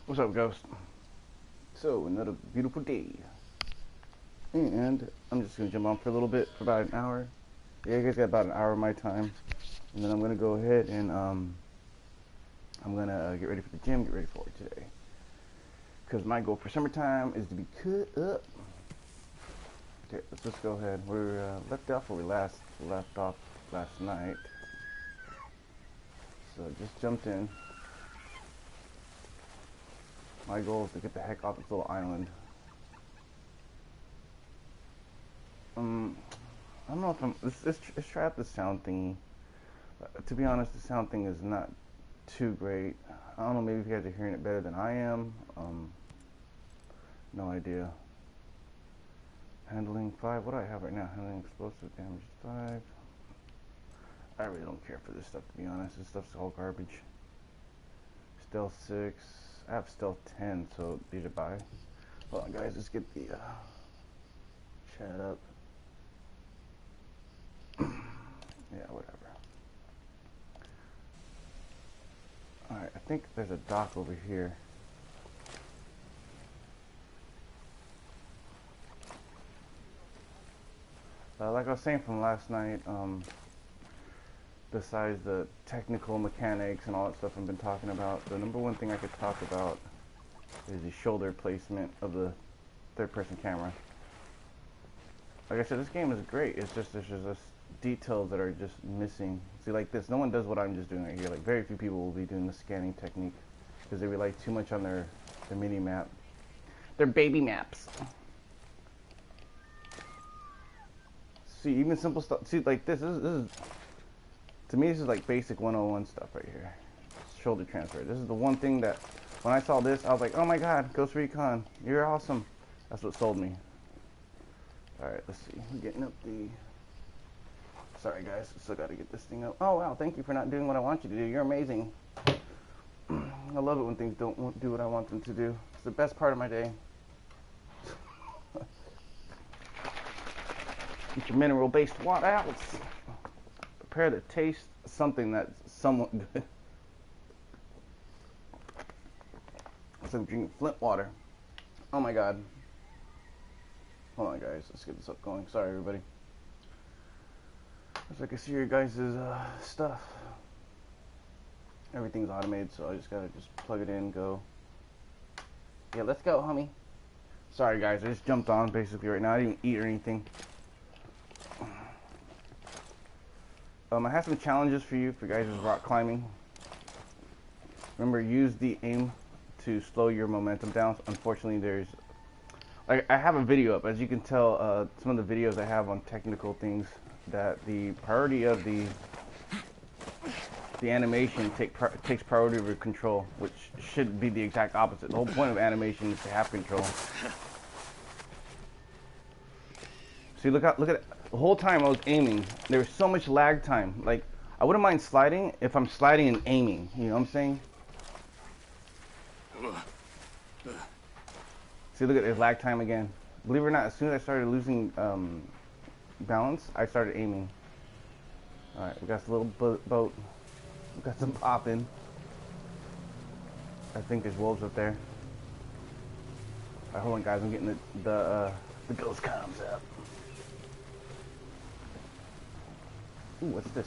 What's up, Ghost? So, another beautiful day. And I'm just going to jump on for a little bit, for about an hour. Yeah, you guys got about an hour of my time. And then I'm going to go ahead and I'm going to get ready for the gym, get ready for it today. Because my goal for summertime is to be cut up. Okay, let's just go ahead. We're left off where we left off last night. So, just jumped in. My goal is to get the heck off this little island. I don't know if let's try out the sound thingy. To be honest, the sound thing is not too great. I don't know, maybe if you guys are hearing it better than I am. No idea. Handling 5. What do I have right now? Handling explosive damage 5. I really don't care for this stuff, to be honest. This stuff's all garbage. Stealth 6. I have stealth 10, so these are buy. Hold on, guys. Let's get the chat up. Yeah, whatever. Alright, I think there's a dock over here. Like I was saying from last night, besides the technical mechanics and all that stuff I've been talking about, the number one thing I could talk about is the shoulder placement of the third-person camera. Like I said, this game is great. It's just there's just details that are just missing. See, like this, no one does what I'm just doing right here. Like, very few people will be doing the scanning technique because they rely too much on their mini map, their baby maps. See, even simple stuff. See, like this is to me, this is like basic 101 stuff right here. Shoulder transfer. This is the one thing that when I saw this, I was like, oh my god, Ghost Recon, you're awesome. That's what sold me. Alright, let's see. We're getting up the... Sorry guys, still gotta get this thing up. Oh wow, thank you for not doing what I want you to do. You're amazing. I love it when things don't do what I want them to do. It's the best part of my day. Get your mineral-based water out. Prepare to taste something that's somewhat good. So I'm drinking Flint water. Oh my god. Hold on guys, let's get this up going. Sorry everybody. As I can see your guys' stuff. Everything's automated, so I just gotta plug it in, go. Yeah, let's go, homie. Sorry guys, I just jumped on basically right now. I didn't eat or anything. I have some challenges for you guys who's rock climbing. Remember, use the aim to slow your momentum down. Unfortunately, there's... Like, I have a video up. As you can tell, some of the videos I have on technical things, that the priority of the animation takes priority over control, which should be the exact opposite. The whole point of animation is to have control. See, look at it. The whole time I was aiming, there was so much lag time. Like, I wouldn't mind sliding if I'm sliding and aiming. You know what I'm saying? See, look at this lag time again. Believe it or not, as soon as I started losing balance, I started aiming. Alright, we got this little boat. We got some popping. I think there's wolves up there. Alright, hold on guys, I'm getting the ghost comms up. Ooh, what's this?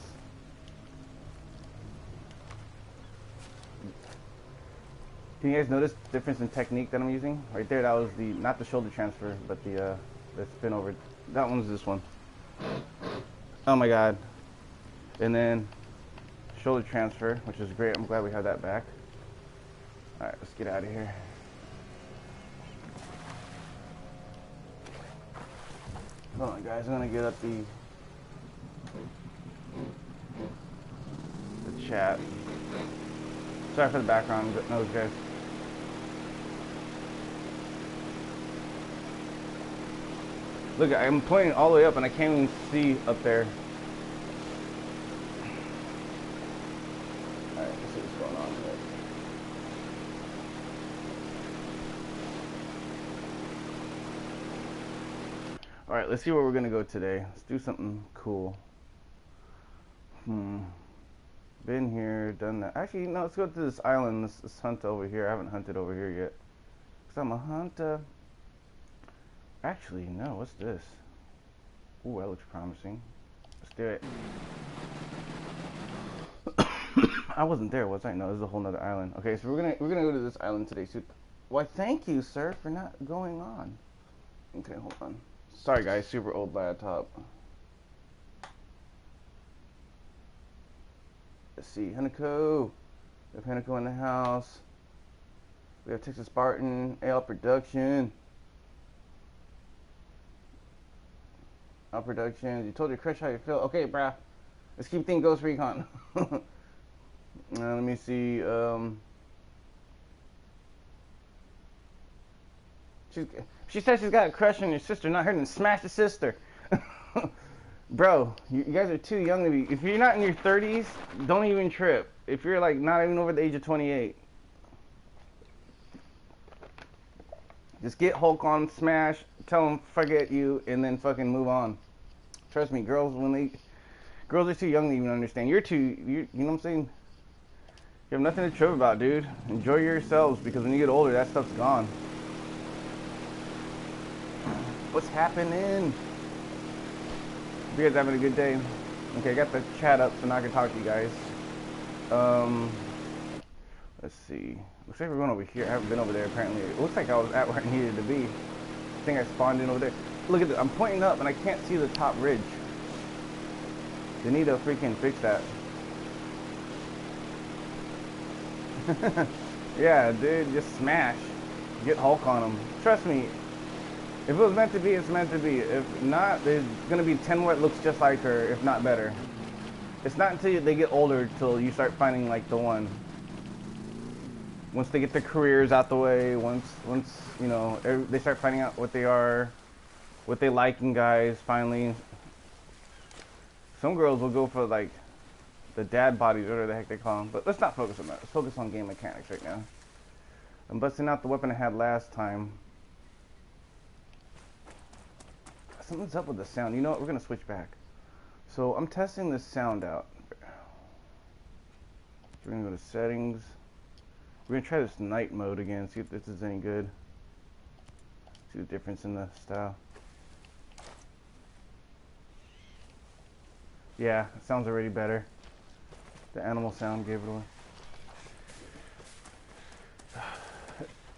Can you guys notice the difference in technique that I'm using? Right there, that was the, not the shoulder transfer, but the spin over. That one's this one. Oh my god. And then, shoulder transfer, which is great. I'm glad we have that back. Alright, let's get out of here. Hold on guys, I'm gonna get up the chat. Sorry for the background noise, guys. Look, I'm pointing all the way up and I can't even see up there. Alright, let's see what's going on here. Alright, let's see where we're gonna go today. Let's do something cool. Been here, done that. Actually, no, let's go to this island. Let's hunt over here. I haven't hunted over here yet. Because I'm a hunter. Actually, no, what's this? Ooh, that looks promising. Let's do it. I wasn't there, was I? No, this is a whole nother island. Okay, so we're gonna go to this island today. So, why, thank you, sir, for not going on. Okay, hold on. Sorry, guys, super old laptop. Let's see, Hanaco. We have Hanaco in the house. We have Texas Spartan, AL Production. AL Productions. You told your crush how you feel. Okay, bruh. Let's keep things Ghost Recon. Let me see. She says she's got a crush on your sister, not her, then smash the sister. Bro, you guys are too young to be. If you're not in your 30s, don't even trip. If you're like not even over the age of 28, just get Hulk on, smash, tell them forget you, and then fucking move on. Trust me, girls are too young to even understand. You know what I'm saying? You have nothing to trip about, dude. Enjoy yourselves, because when you get older, that stuff's gone. What's happening? You guys having a good day? Okay, I got the chat up so now I can talk to you guys. Let's see. Looks like we're going over here. I haven't been over there apparently. It looks like I was at where I needed to be. I think I spawned in over there. Look at this. I'm pointing up and I can't see the top ridge. They need to freaking fix that. Yeah, dude, just smash. Get Hulk on them. Trust me. If it was meant to be, it's meant to be. If not, there's gonna be 10 more that looks just like her, if not better. It's not until they get older till you start finding like the one. Once they get their careers out the way, once you know they start finding out what they are, what they like in guys. Finally, some girls will go for like the dad bodies, whatever the heck they call them. But let's not focus on that. Let's focus on game mechanics right now. I'm busting out the weapon I had last time. Something's up with the sound. You know what? We're gonna switch back. So I'm testing this sound out. We're gonna go to settings. We're gonna try this night mode again. See if this is any good. See the difference in the style. Yeah, it sounds already better. The animal sound gave it away.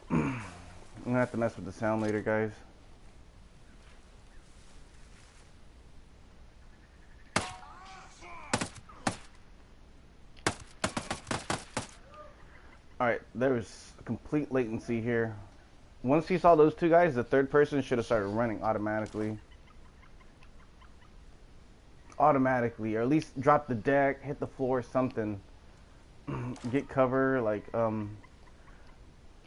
I'm gonna have to mess with the sound later, guys. Alright, there was a complete latency here. Once you saw those two guys, the third person should have started running automatically. Or at least drop the deck, hit the floor, something. Get cover, like, I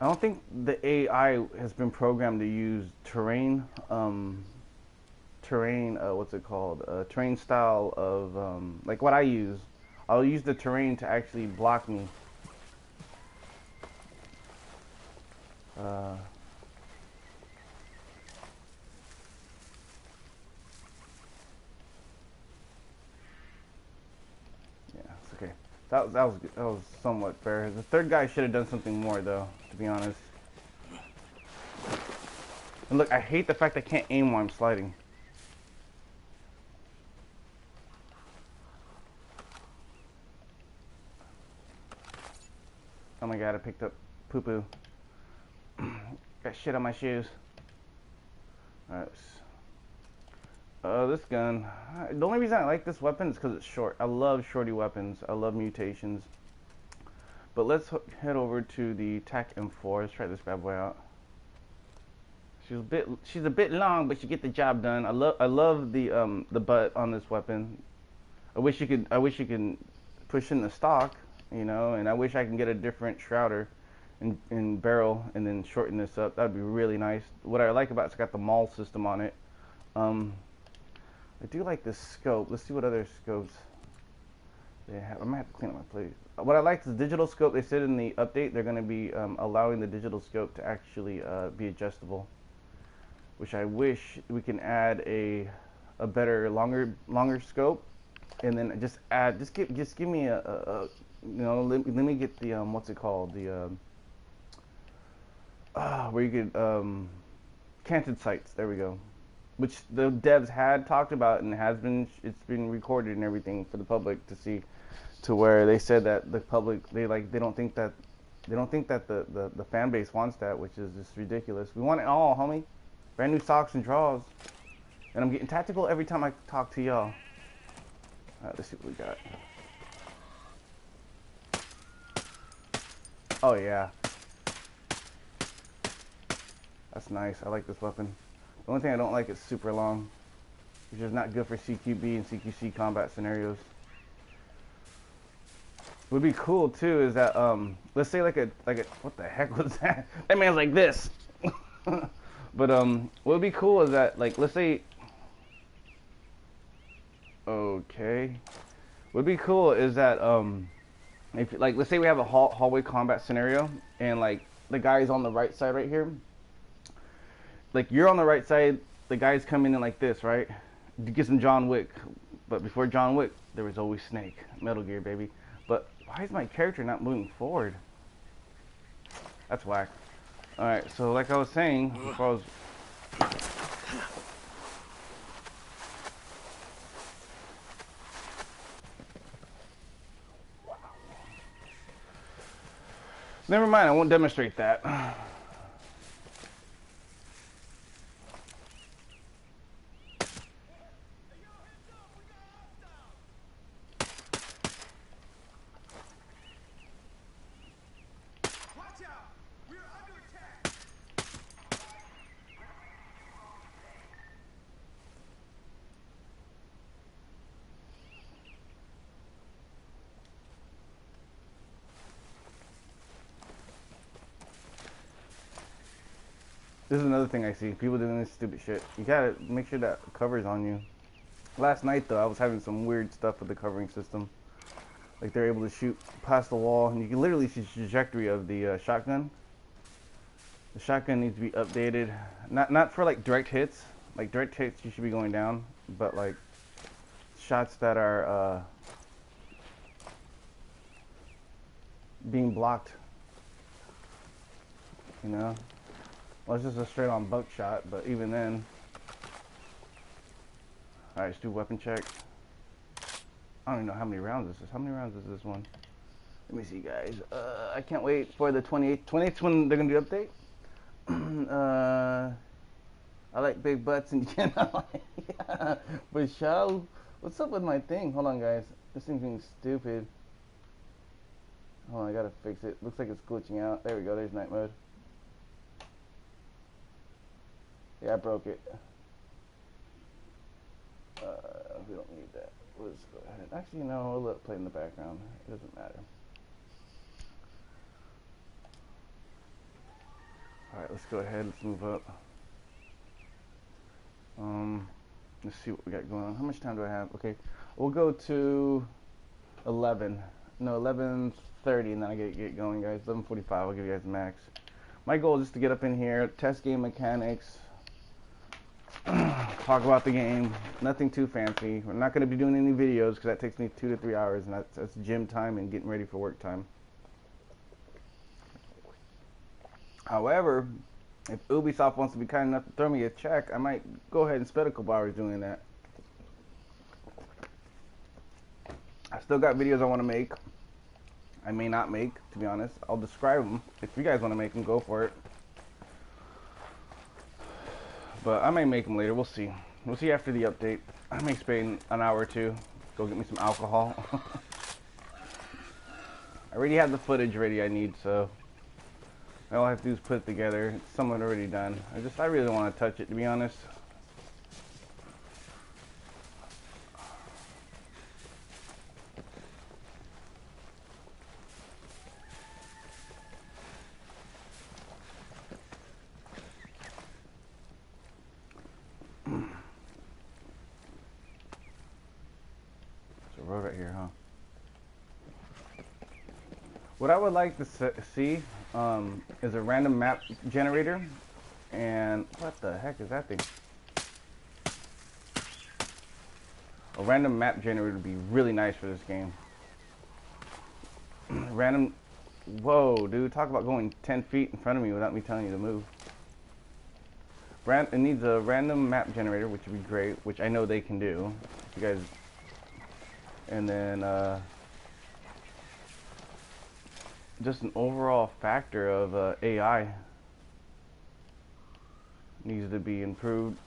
don't think the AI has been programmed to use terrain, what's it called? Terrain style of, like what I use. I'll use the terrain to actually block me. Yeah, it's okay. That was somewhat fair. The third guy should have done something more, though, to be honest. And look, I hate the fact I can't aim while I'm sliding. Oh my god, I picked up poo-poo. Got shit on my shoes. Alright. This gun. The only reason I like this weapon is because it's short. I love shorty weapons. I love mutations. But let's head over to the TAC M4. Let's try this bad boy out. She's a bit long, but she get the job done. I love the butt on this weapon. I wish you could push in the stock, you know, and I wish I can get a different shrouder in barrel and then shorten this up. That'd be really nice. What I like about it's got the maul system on it. I do like this scope. Let's see what other scopes they have. I might have to clean up my plate. What I like is the digital scope. They said in the update they're going to be allowing the digital scope to actually be adjustable, which I wish we can add a better longer scope and then just add, just give me a you know, let me get the what's it called, the where you could canted sites. There we go. Which the devs had talked about and it's been recorded and everything for the public to see, to where they said that the public, they don't think that the fan base wants that, which is just ridiculous. We want it all, homie. Brand new socks and drawers. And I'm getting tactical every time I talk to y'all. Alright, let's see what we got. Oh yeah. That's nice. I like this weapon. The only thing I don't like is super long, which is not good for CQB and CQC combat scenarios. Would be cool too is that let's say like a what the heck was that? That man's like this. But what would be cool is that, like, let's say, okay, what would be cool is that if, like, let's say we have a hallway combat scenario and like the guy's on the right side right here. Like, you're on the right side, the guy's coming in like this, right? You get some John Wick, but before John Wick, there was always Snake. Metal Gear, baby. But why is my character not moving forward? That's whack. Alright, so like I was saying, before I was... Never mind, I won't demonstrate that. This is another thing I see. People doing this stupid shit. You gotta make sure that cover's on you. Last night, though, I was having some weird stuff with the covering system. Like, they're able to shoot past the wall, and you can literally see the trajectory of the shotgun. The shotgun needs to be updated. Not for, like, direct hits. Like, direct hits, you should be going down. But, like, shots that are being blocked. You know? Well, it's just a straight on buckshot, but even then. Alright, let's do weapon check. I don't even know how many rounds this is. How many rounds is this one? Let me see, guys. I can't wait for the 28th. 28th when they're gonna do update. I like big butts and yeah, for sure. What's up with my thing? Hold on, guys. This thing's being stupid. Hold on, I gotta fix it. Looks like it's glitching out. There we go. There's night mode. Yeah, I broke it. We don't need that. Let's go ahead. Actually, no, we'll let it play in the background. It doesn't matter. Alright, let's go ahead. Let's move up. Let's see what we got going on. How much time do I have? Okay, we'll go to 11. No, 11:30, and then I get going, guys. 11:45. I'll give you guys the max. My goal is just to get up in here, test game mechanics, talk about the game. Nothing too fancy. We're not going to be doing any videos because that takes me 2 to 3 hours, and that's gym time and getting ready for work time. However, if Ubisoft wants to be kind enough to throw me a check, I might go ahead and spend a couple hours doing that. I still got videos I want to make. I may not make, to be honest. I'll describe them. If you guys want to make them, go for it. But I may make them later. We'll see. We'll see after the update. I may spend an hour or two. Go get me some alcohol. I already have the footage ready I need, so all I have to do is put it together. It's somewhat already done. I really don't want to touch it, to be honest. Road right here, huh? What I would like to see is a random map generator. And what the heck is that thing? A random map generator would be really nice for this game. Random. Whoa, dude! Talk about going 10 feet in front of me without me telling you to move. It needs a random map generator, which would be great, which I know they can do. If you guys. And then just an overall factor of AI needs to be improved.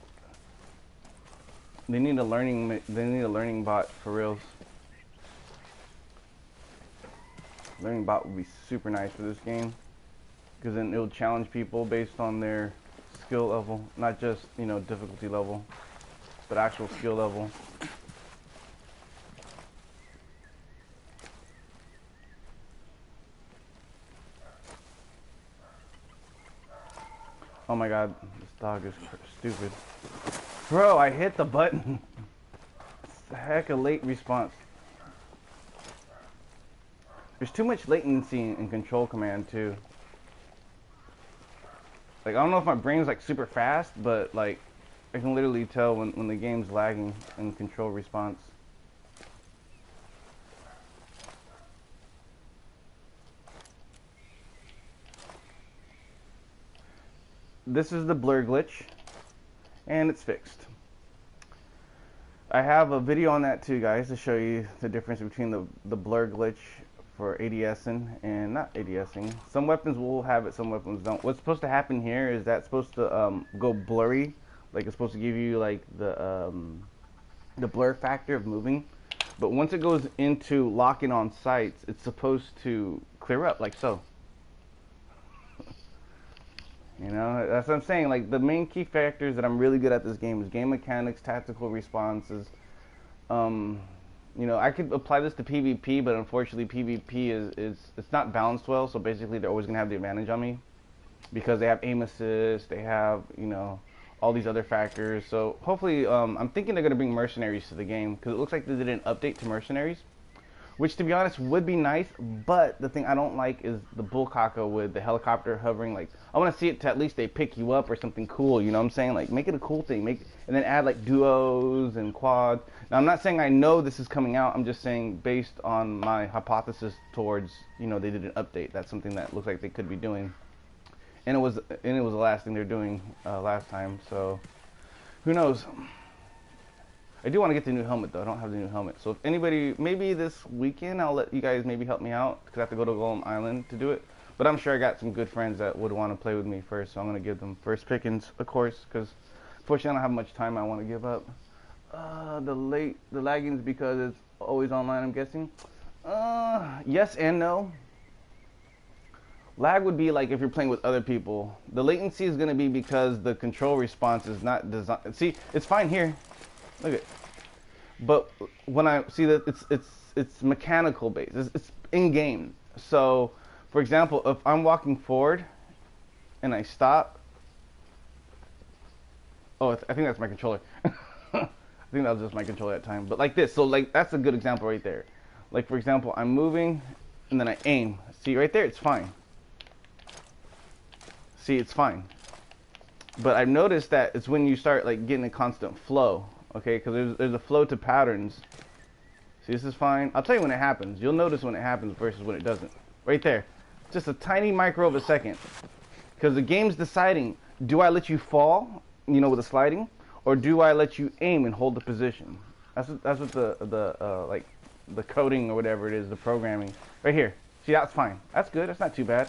They need a learning bot for reals. Learning bot would be super nice for this game, because then it will challenge people based on their skill level, not just, you know, difficulty level, but actual skill level. Oh my god, this dog is stupid. Bro, I hit the button. It's a heck of late response. There's too much latency in control command too. Like, I don't know if my brain's like super fast, but like I can literally tell when the game's lagging in control response. This is the blur glitch, and it's fixed. I have a video on that too, guys, to show you the difference between the blur glitch for ADSing and not ADSing. Some weapons will have it, some weapons don't. What's supposed to happen here is that's supposed to go blurry, like it's supposed to give you like the blur factor of moving. But once it goes into locking on sights, it's supposed to clear up like so. You know, that's what I'm saying. Like, the main key factors that I'm really good at this game is game mechanics, tactical responses. You know, I could apply this to PvP, but unfortunately PvP it's not balanced well. So basically, they're always gonna have the advantage on me because they have aim assist, they have, you know, all these other factors. So hopefully, I'm thinking they're gonna bring mercenaries to the game, because it looks like they did an update to mercenaries, which to be honest would be nice. But the thing I don't like is the bullcaca with the helicopter hovering. Like, I want to see it to at least they pick you up or something cool, you know what I'm saying? Like, make it a cool thing, and then add like duos and quads. Now, I'm not saying I know this is coming out, I'm just saying based on my hypothesis towards, you know, they did an update. That's something that looks like they could be doing, and it was the last thing they're doing last time, so who knows. I do want to get the new helmet though. I don't have the new helmet. So if anybody, maybe this weekend, I'll let you guys maybe help me out, because I have to go to Golem Island to do it. But I'm sure I got some good friends that would want to play with me first, so I'm going to give them first pickings, of course, because unfortunately I don't have much time I want to give up. The lagging is because it's always online, I'm guessing. Yes and no. Lag would be like if you're playing with other people. The latency is going to be because the control response is not designed. See, it's fine here. Look at, but when I see that it's mechanical based, it's in game. So, for example, if I'm walking forward and I stop, oh, I think that's my controller. I think that was just my controller at the time. But like this, so like that's a good example right there. Like, for example, I'm moving and then I aim. See right there, it's fine. See, it's fine. But I've noticed that it's when you start like getting a constant flow. Okay, because there's a flow to patterns. See, this is fine. I'll tell you when it happens. You'll notice when it happens versus when it doesn't. Right there. Just a tiny micro of a second. Because the game's deciding, do I let you fall, you know, with the sliding, or do I let you aim and hold the position? That's what like the coding or whatever it is, the programming. Right here. See, that's fine. That's good. That's not too bad.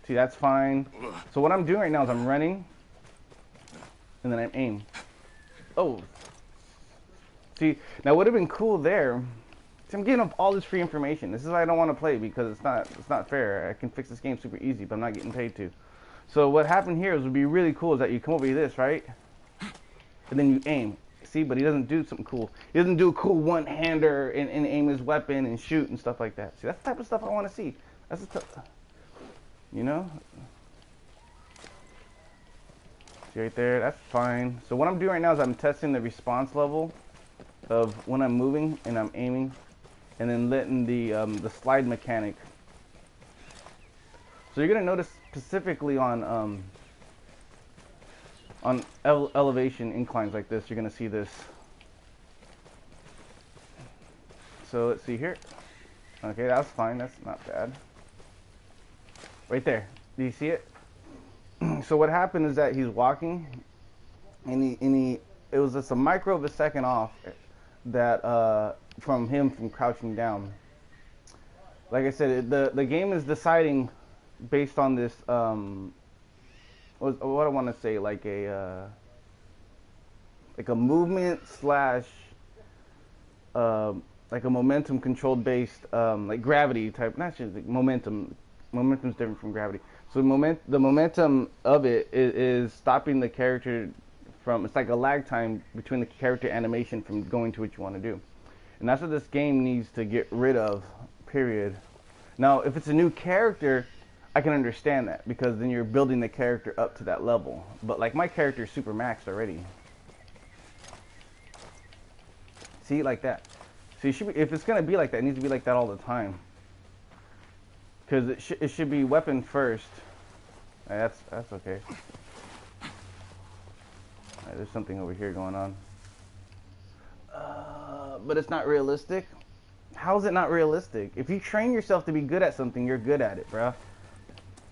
See, that's fine. So what I'm doing right now is I'm running, and then I aim. Oh. See, now would have been cool there. See, I'm giving up all this free information. This is why I don't want to play, because it's not fair. I can fix this game super easy, but I'm not getting paid to. So what happened here is would be really cool is that you come over to this, right? And then you aim. See, but he doesn't do something cool. He doesn't do a cool one-hander and aim his weapon and shoot and stuff like that. See, that's the type of stuff I want to see. That's the stuff, you know? See right there, that's fine. So what I'm doing right now is I'm testing the response level of when I'm moving and I'm aiming, and then letting the slide mechanic. So you're gonna notice specifically on On elevation inclines like this, you're gonna see this. So let's see here. Okay, that's fine. That's not bad. Right there. Do you see it? So what happened is that he's walking, and it was just a micro of a second off that from him from crouching down. Like I said, the game is deciding based on this what I want to say, like a movement slash like a momentum controlled based like gravity type, not just like momentum. Momentum's different from gravity. So the momentum of it is stopping the character from, it's like a lag time between the character animation from going to what you want to do. And that's what this game needs to get rid of, period. Now, if it's a new character, I can understand that, because then you're building the character up to that level. But like my character is super maxed already. See, like that. So you should be, if it's going to be like that, it needs to be like that all the time. Because it should be weapon first. That's okay. Right, there's something over here going on. But it's not realistic. How is it not realistic? If you train yourself to be good at something, you're good at it, bro.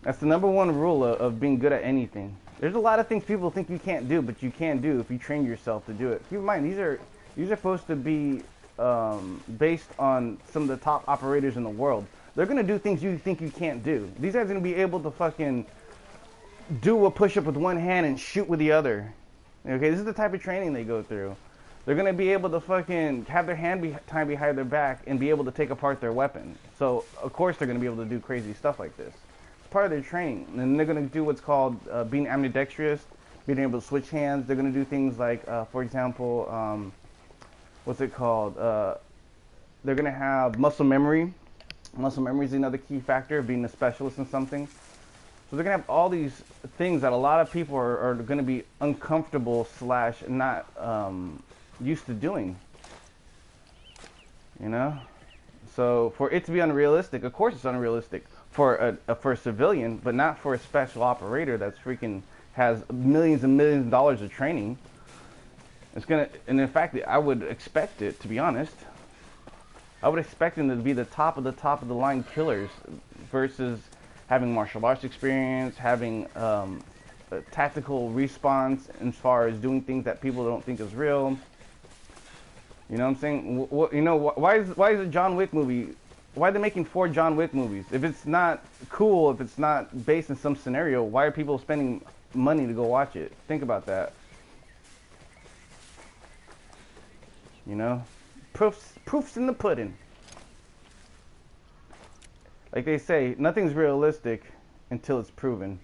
That's the #1 rule of being good at anything. There's a lot of things people think you can't do, but you can do if you train yourself to do it. Keep in mind, these are supposed to be based on some of the top operators in the world. They're going to do things you think you can't do. These guys are going to be able to fucking do a push-up with one hand and shoot with the other. Okay, this is the type of training they go through. They're going to be able to fucking have their hand tied behind their back and be able to take apart their weapon. So, of course, they're going to be able to do crazy stuff like this. It's part of their training. And then they're going to do what's called being ambidextrous, being able to switch hands. They're going to do things like, for example, what's it called? They're going to have muscle memory. Muscle memory is another key factor of being a specialist in something. So they're going to have all these things that a lot of people are going to be uncomfortable slash not used to doing. You know? So for it to be unrealistic, of course it's unrealistic for a civilian, but not for a special operator that's freaking has millions and millions of dollars of training. It's going to, and in fact, I would expect it, to be honest. I would expect them to be the top of the line killers versus having martial arts experience, having a tactical response as far as doing things that people don't think is real. You know what I'm saying? You know, why is a John Wick movie? Why are they making 4 John Wick movies? If it's not cool, if it's not based in some scenario, why are people spending money to go watch it? Think about that. You know? Proof's in the pudding. Like they say, nothing's realistic until it's proven.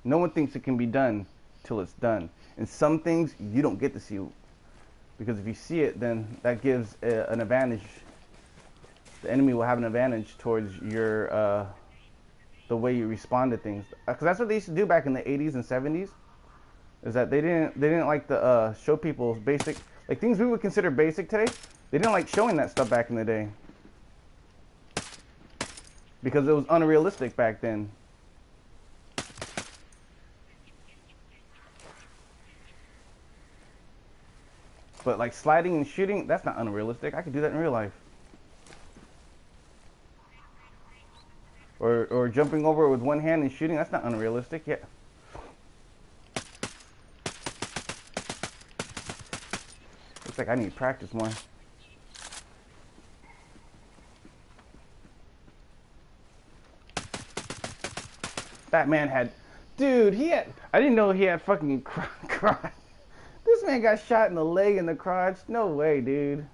No one thinks it can be done till it's done. And some things you don't get to see, because if you see it, then that gives an advantage. The enemy will have an advantage towards your the way you respond to things. Because that's what they used to do back in the 80s and 70s. Is that they didn't like to show people's basic, like things we would consider basic today. They didn't like showing that stuff back in the day, because it was unrealistic back then. But like sliding and shooting, that's not unrealistic. I could do that in real life. Or jumping over with one hand and shooting, that's not unrealistic. Yeah. Looks like I need to practice more. That man had, dude, I didn't know he had fucking crotch. This man got shot in the leg and the crotch. No way, dude.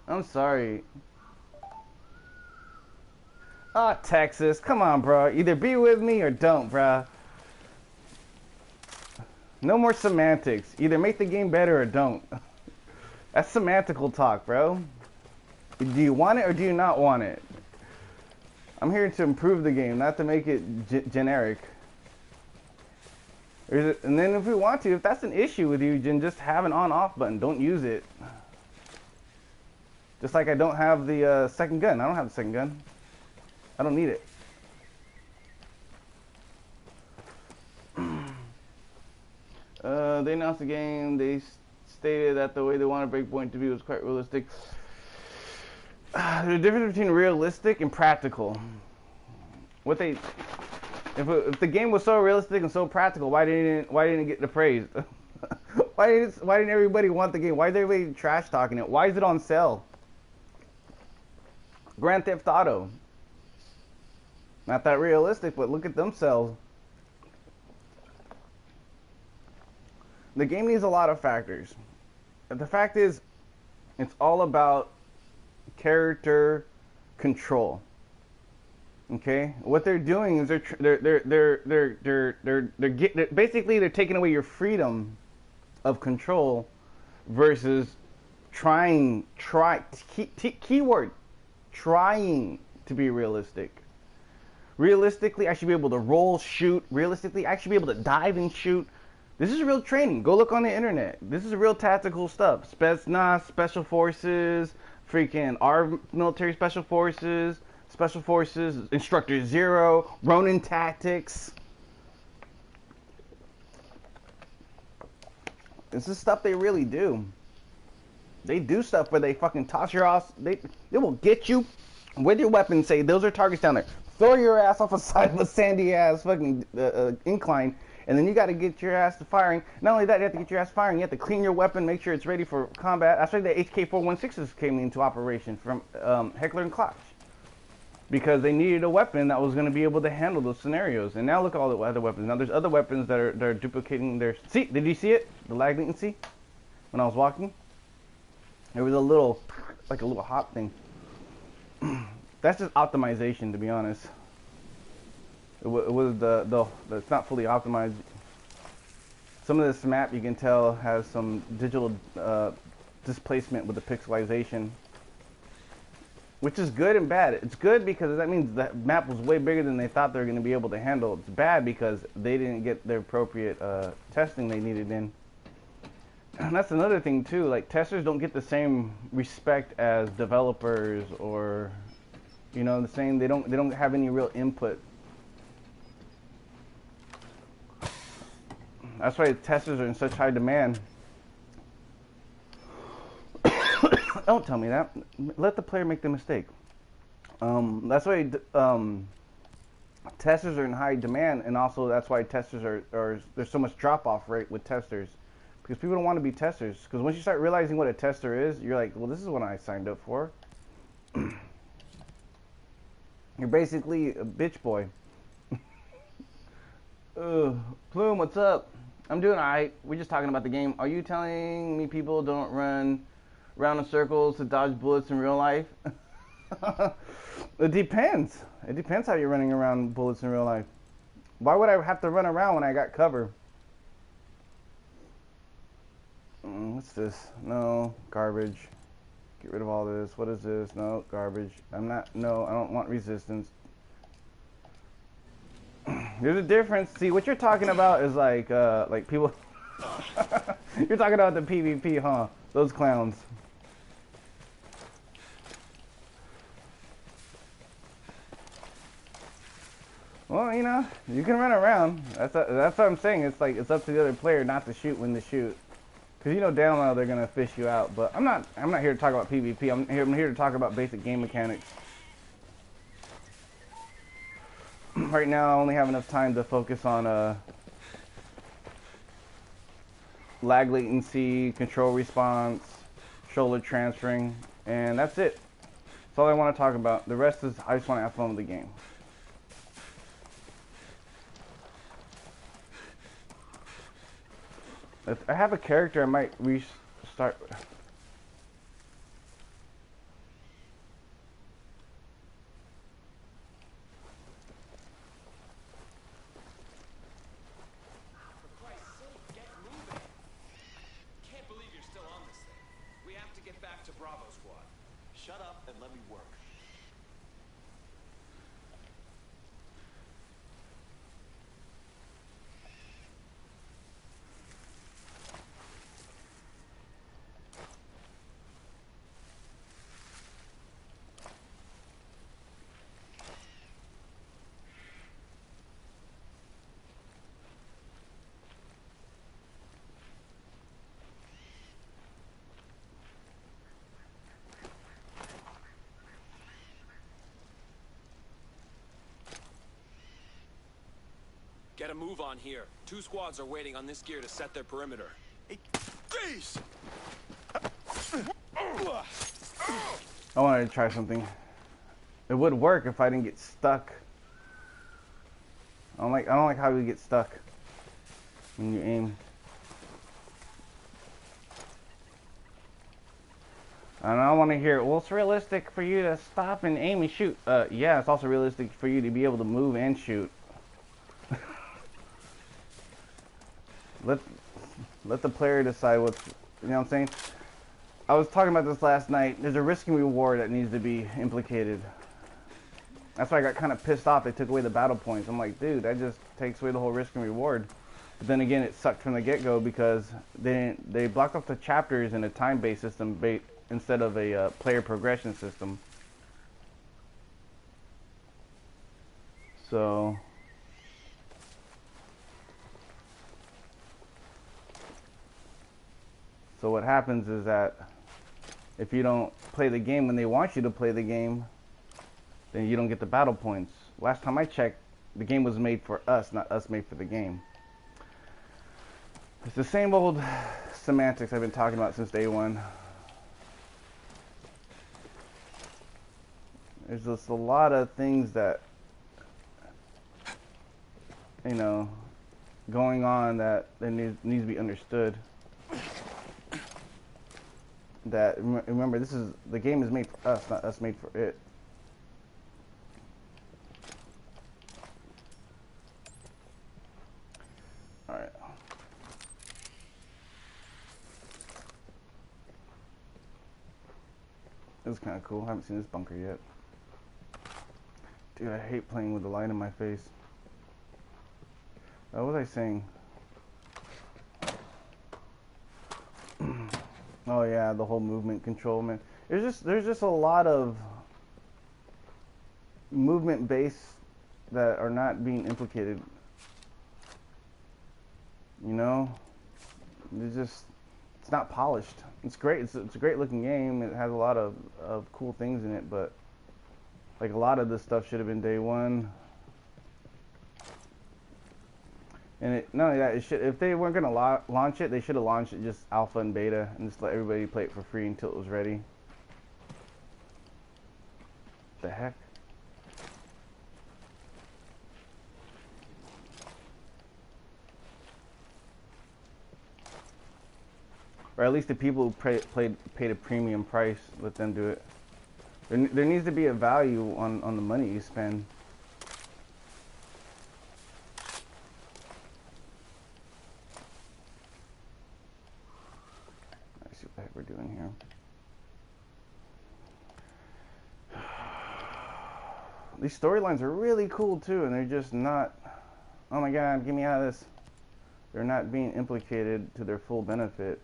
I'm sorry. Ah, Texas, come on, bro. Either be with me or don't, bro. No more semantics. Either make the game better or don't. That's semantical talk, bro. Do you want it or do you not want it? I'm here to improve the game, not to make it generic. And then if we want to, if that's an issue with you, then just have an on-off button. Don't use it. Just like I don't have the second gun. I don't have the second gun. I don't need it. they announced the game. They stated that the way they wanted Breakpoint to be was quite realistic. There's a difference between realistic and practical. What they, if the game was so realistic and so practical, why didn't it get the praise? why didn't everybody want the game? Why is everybody trash talking it? Why is it on sale? Grand Theft Auto. Not that realistic, but look at themselves. The game needs a lot of factors. The fact is, it's all about character control. Okay, what they're doing is basically they're taking away your freedom of control versus keyword trying to be realistic. Realistically, I should be able to roll, shoot. Realistically, I should be able to dive and shoot. This is real training. Go look on the internet. This is real tactical stuff. Spetsnaz, Special Forces, freaking our military Special Forces, Instructor Zero, Ronin Tactics. This is stuff they really do. They do stuff where they fucking toss your ass. They will get you with your weapon. Say those are targets down there. Throw your ass off a side of a sandy ass fucking incline, and then you got to get your ass to firing. Not only that, you have to get your ass firing. You have to clean your weapon, make sure it's ready for combat. That's why the HK416s came into operation from Heckler and Koch, because they needed a weapon that was going to be able to handle those scenarios. And now look at all the other weapons. Now there's other weapons that are duplicating their. See, did you see it? The lag latency when I was walking. There was a little, like a little hop thing. That's just optimization, to be honest. It was it's not fully optimized. Some of this map, you can tell, has some digital displacement with the pixelization, which is good and bad. It's good because that means the map was way bigger than they thought they were going to be able to handle. It's bad because they didn't get the appropriate testing they needed in. And that's another thing too, like testers don't get the same respect as developers, or you know, the same, they don't have any real input. That's why testers are in such high demand. Don't tell me that. Let the player make the mistake. That's why testers are in high demand, and also that's why testers are there's so much drop-off rate with testers. Because people don't want to be testers. Because once you start realizing what a tester is, you're like, well, this is what I signed up for. You're basically a bitch boy. Plume, what's up? I'm doing alright. We're just talking about the game. Are you telling me people don't run round in circles to dodge bullets in real life? It depends. It depends how you're running around bullets in real life. Why would I have to run around when I got cover? What's this? No, garbage. Get rid of all this. What is this? No, garbage. No, I don't want resistance. There's a difference. See, what you're talking about is like people. You're talking about the PvP, huh? Those clowns. Well, you know, you can run around. That's what I'm saying. It's like it's up to the other player not to shoot when to shoot. Because you know damn well they're gonna fish you out, but I'm not here to talk about PvP. I'm here to talk about basic game mechanics. Right now, I only have enough time to focus on lag latency, control response, shoulder transferring, and that's it. That's all I want to talk about. The rest is I just want to have fun with the game. If I have a character, I might restart. For Christ's sake, get moving. Can't believe you're still on this thing. We have to get back to Bravo Squad. Shut up and let me work. Get a move on here. 2 squads are waiting on this gear to set their perimeter. Hey, freeze! I wanted to try something. It would work if I didn't get stuck. I don't like how you get stuck when you aim. And I want to hear, well, it's realistic for you to stop and aim and shoot. Yeah, it's also realistic for you to be able to move and shoot. Let the player decide what's, you know what I'm saying? I was talking about this last night. There's a risk and reward that needs to be implicated. That's why I got kind of pissed off. They took away the battle points. I'm like, dude, that just takes away the whole risk and reward. But then again, it sucked from the get-go because they blocked off the chapters in a time-based system instead of a player progression system. So what happens is that if you don't play the game when they want you to play the game, then you don't get the battle points. Last time I checked, the game was made for us, not us made for the game. It's the same old semantics I've been talking about since day one. There's just a lot of things that, you know, going on that needs to be understood. That, remember, the game is made for us, not us made for it. Alright. This is kind of cool. I haven't seen this bunker yet. Dude, I hate playing with the light in my face. What was I saying? Oh yeah, the whole movement control, man. There's just a lot of movement base that are not being implicated. You know, it's not polished. It's great. It's a great looking game. It has a lot of cool things in it, but like a lot of this stuff should have been day one. And not only that, if they weren't gonna launch it, they should have launched it just alpha and beta and just let everybody play it for free until it was ready. The heck? Or at least the people who paid a premium price, let them do it. There needs to be a value on the money you spend. Let's see what the heck we're doing here. These storylines are really cool too, and they're just not, oh my god, get me out of this. They're not being implicated to their full benefit.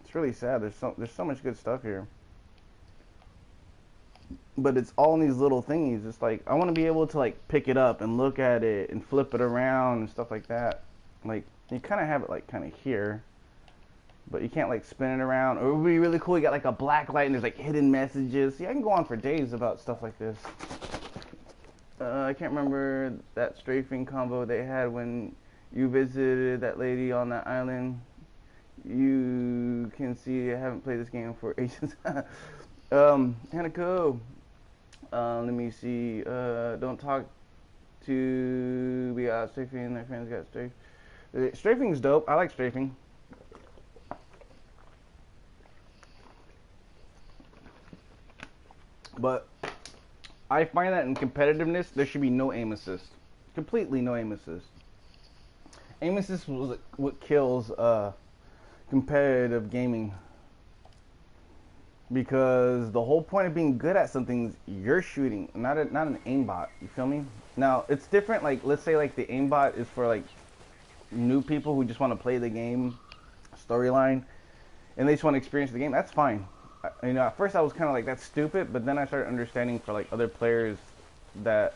It's really sad. There's so much good stuff here. But it's all in these little thingies. It's like, I want to be able to like pick it up and look at it and flip it around and stuff like that. Like, you kind of have it like kind of here, but you can't like spin it around. Or it would be really cool. You got like a black light and there's like hidden messages. See, I can go on for days about stuff like this. I can't remember that strafing combo they had when you visited that lady on that island. You can see I haven't played this game for ages. Hanako. Let me see. Don't talk to be out strafing. Their friends got strafed. Strafing's dope. I like strafing. But I find that in competitiveness, there should be no aim assist. Completely no aim assist. Aim assist was what kills competitive gaming. Because the whole point of being good at something is you're shooting, not an aimbot. You feel me? Now, it's different. Like, let's say like the aimbot is for like new people who just want to play the game storyline and they just want to experience the game. That's fine. You know, at first I was kind of like, that's stupid, but then I started understanding for like other players that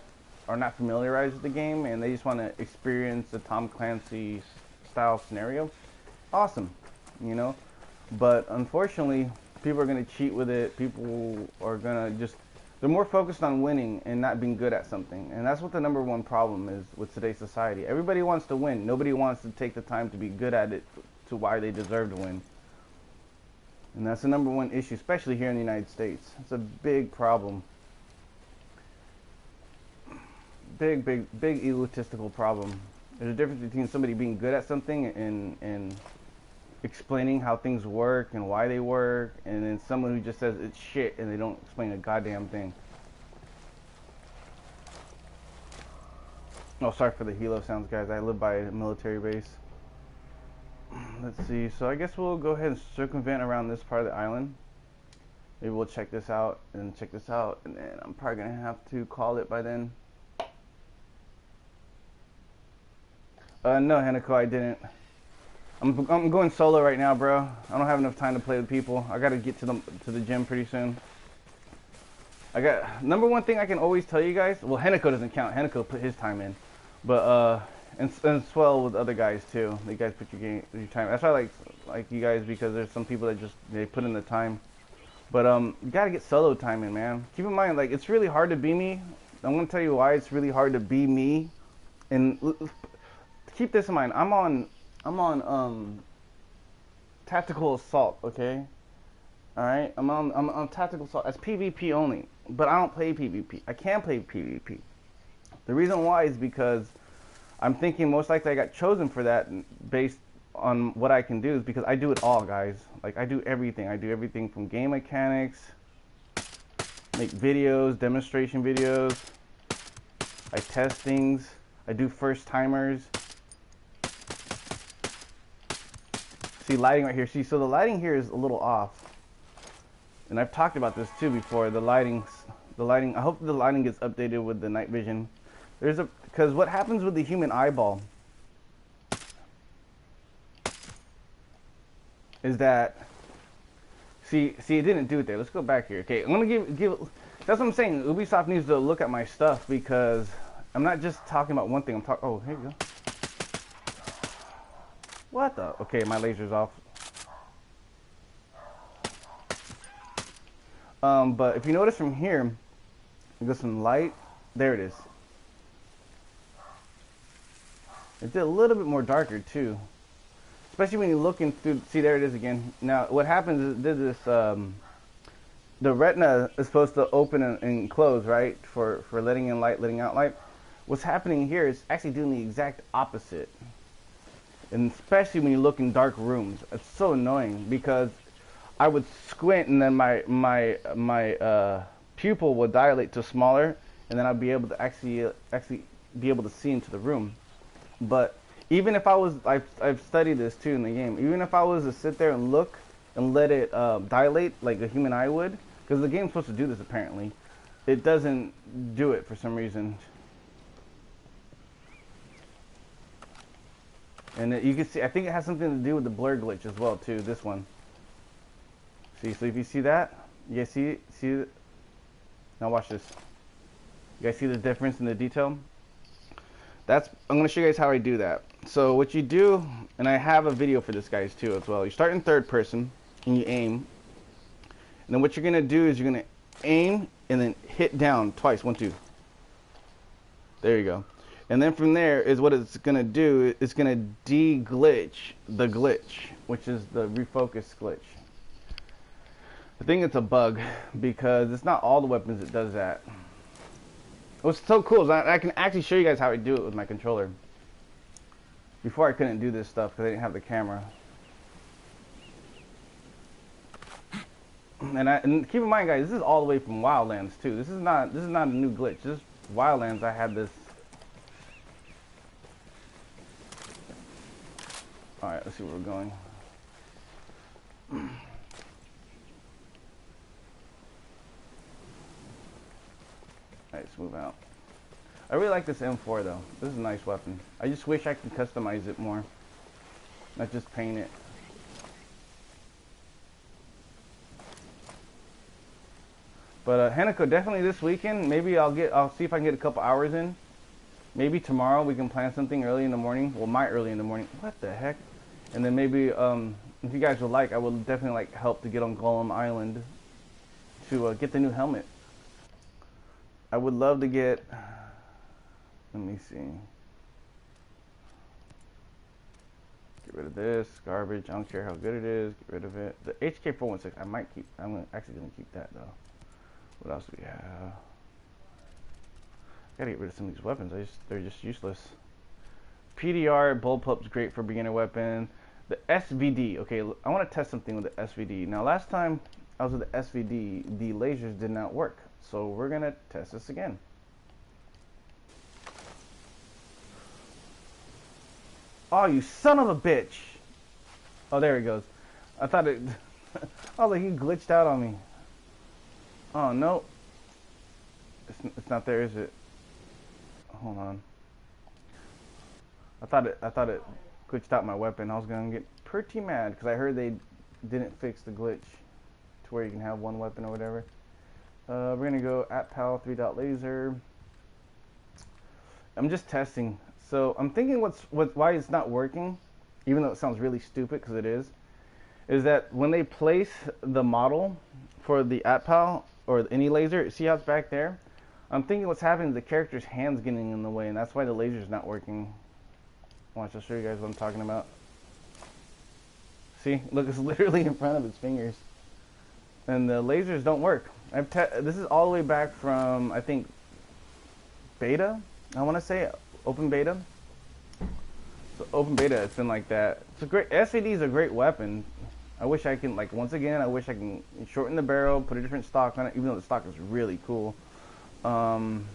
are not familiarized with the game and they just want to experience the Tom Clancy style scenario. Awesome, you know. But unfortunately, people are going to cheat with it. People are going to just They're more focused on winning and not being good at something. And that's what the number one problem is with today's society. Everybody wants to win. Nobody wants to take the time to be good at it to why they deserve to win. And that's the number one issue, especially here in the United States. It's a big problem. Big egotistical problem. There's a difference between somebody being good at something and explaining how things work and why they work, and then someone who just says it's shit and they don't explain a goddamn thing. Oh, sorry for the helo sounds, guys. I live by a military base. Let's see. So I guess we'll go ahead and circumvent around this part of the island. Maybe we'll check this out and check this out, and then I'm probably gonna have to call it by then. No, Hanako, I didn't. I'm going solo right now, bro. I don't have enough time to play with people. I gotta get to the gym pretty soon. I got number one thing I can always tell you guys. Well, Hanako doesn't count. Hanako put his time in, but and swell with other guys too. You guys put your time. That's why I like you guys, because there's some people that just they put in the time. But you gotta get solo time in, man. Keep in mind, like, it's really hard to be me. I'm gonna tell you why it's really hard to be me. And keep this in mind. I'm on tactical assault, okay? All right, I'm on tactical assault. That's PvP only, but I don't play PvP. I can't play PvP. The reason why is because I'm thinking most likely I got chosen for that based on what I can do, is because I do it all, guys. Like, I do everything. I do everything from game mechanics, make videos, demonstration videos. I test things. I do first timers. See, lighting right here. See, so the lighting here is a little off. And I've talked about this too before. The lighting, I hope the lighting gets updated with the night vision. Because what happens with the human eyeball is that, see, it didn't do it there. Let's go back here. Okay, I'm gonna give. That's what I'm saying. Ubisoft needs to look at my stuff, because I'm not just talking about one thing. I'm talking. Oh, here you go. What the? Okay, my laser's off. But if you notice from here, you got some light. There it is. It did a little bit more darker too, especially when you're looking through. See, there it is again. Now, what happens is this. The retina is supposed to open and close, right, for letting in light, letting out light. What's happening here is actually doing the exact opposite. And especially when you look in dark rooms, it's so annoying, because I would squint and then my pupil would dilate to smaller, and then I'd be able to actually be able to see into the room. But even if I was, I've studied this too in the game. Even if I was to sit there and look and let it dilate like a human eye would, because the game's supposed to do this apparently, it doesn't do it for some reason. And you can see, I think it has something to do with the blur glitch as well too, this one. See, so if you see that, you guys see it? Now watch this. You guys see the difference in the detail? I'm gonna show you guys how I do that. So what you do, and I have a video for this guys too as well. You start in third person and you aim. And then what you're gonna do is you're gonna aim and then hit down twice, 1, 2. There you go. And then from there is what it's going to do. It's going to de-glitch the glitch, which is the refocus glitch. I think it's a bug, because it's not all the weapons that does that. What's so cool is I can actually show you guys how I do it with my controller. Before I couldn't do this stuff because I didn't have the camera. And keep in mind, guys, this is all the way from WILDLANDS too. This is not a new glitch. This is WILDLANDS. I had this. All right, let's see where we're going. All right, let's move out. I really like this M4 though. This is a nice weapon. I just wish I could customize it more, not just paint it. But Hanako, definitely this weekend. Maybe I'll see if I can get a couple hours in. Maybe tomorrow we can plan something early in the morning. Well, my early in the morning. What the heck? And then maybe if you guys would like, I would definitely like help to get on Golem Island to get the new helmet. I would love to get, let me see. Get rid of this garbage. I don't care how good it is. Get rid of it. The HK416, I might keep. Actually gonna keep that though. What else do we have? Gotta get rid of some of these weapons. They're just useless. PDR bullpup's great for beginner weapon. The SVD. Okay, I want to test something with the SVD. Now, last time I was with the SVD, the lasers did not work. So we're gonna test this again. Oh, you son of a bitch! Oh, there he goes. I thought it. Oh, like he glitched out on me. Oh no, it's not there, is it? Hold on. I thought it glitched out my weapon. I was gonna get pretty mad because I heard they didn't fix the glitch to where you can have one weapon or whatever. We're gonna go at PAL 3.laser. I'm just testing. So I'm thinking why it's not working, even though it sounds really stupid because it is that when they place the model for the ATPAL or any laser, see how it's back there? I'm thinking what's happening is the character's hand's getting in the way, and that's why the laser's not working. Watch, I'll show you guys what I'm talking about. See, look, it's literally in front of his fingers, and the lasers don't work. This is all the way back from, I think, beta. I want to say open beta. So open beta, it's been like that. It's a great. SVD is a great weapon. I wish I can, like, once again, I wish I can shorten the barrel, put a different stock on it, even though the stock is really cool. Man,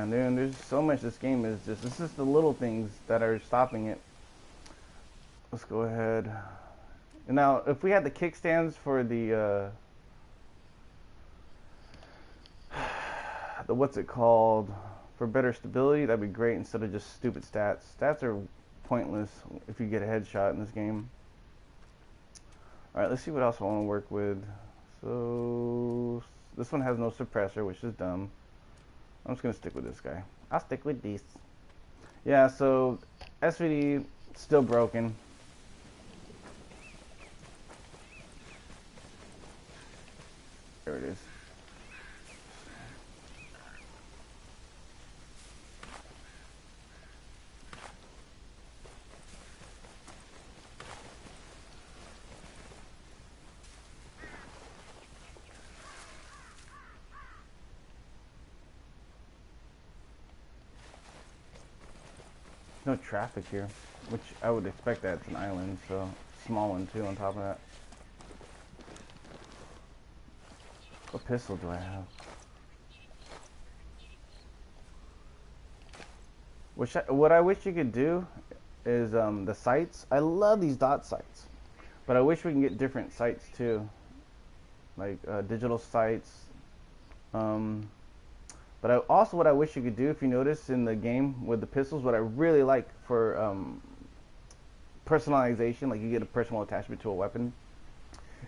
dude, there's so much this game is just. It's just the little things that are stopping it. Let's go ahead. And now, if we had the kickstands for the what's it called? For better stability, that'd be great instead of just stupid stats. Stats are pointless if you get a headshot in this game. Alright, let's see what else I want to work with. So, this one has no suppressor, which is dumb. I'm just going to stick with this guy. I'll stick with these. Yeah, so, SVD, still broken. There it is. No traffic here, which I would expect that it's an island, so small one too on top of that. What pistol do I have? What I wish you could do is the sights. I love these dot sights, but I wish we can get different sights too, like digital sights. But what I wish you could do, if you notice in the game with the pistols, what I really like for personalization, like you get a personal attachment to a weapon,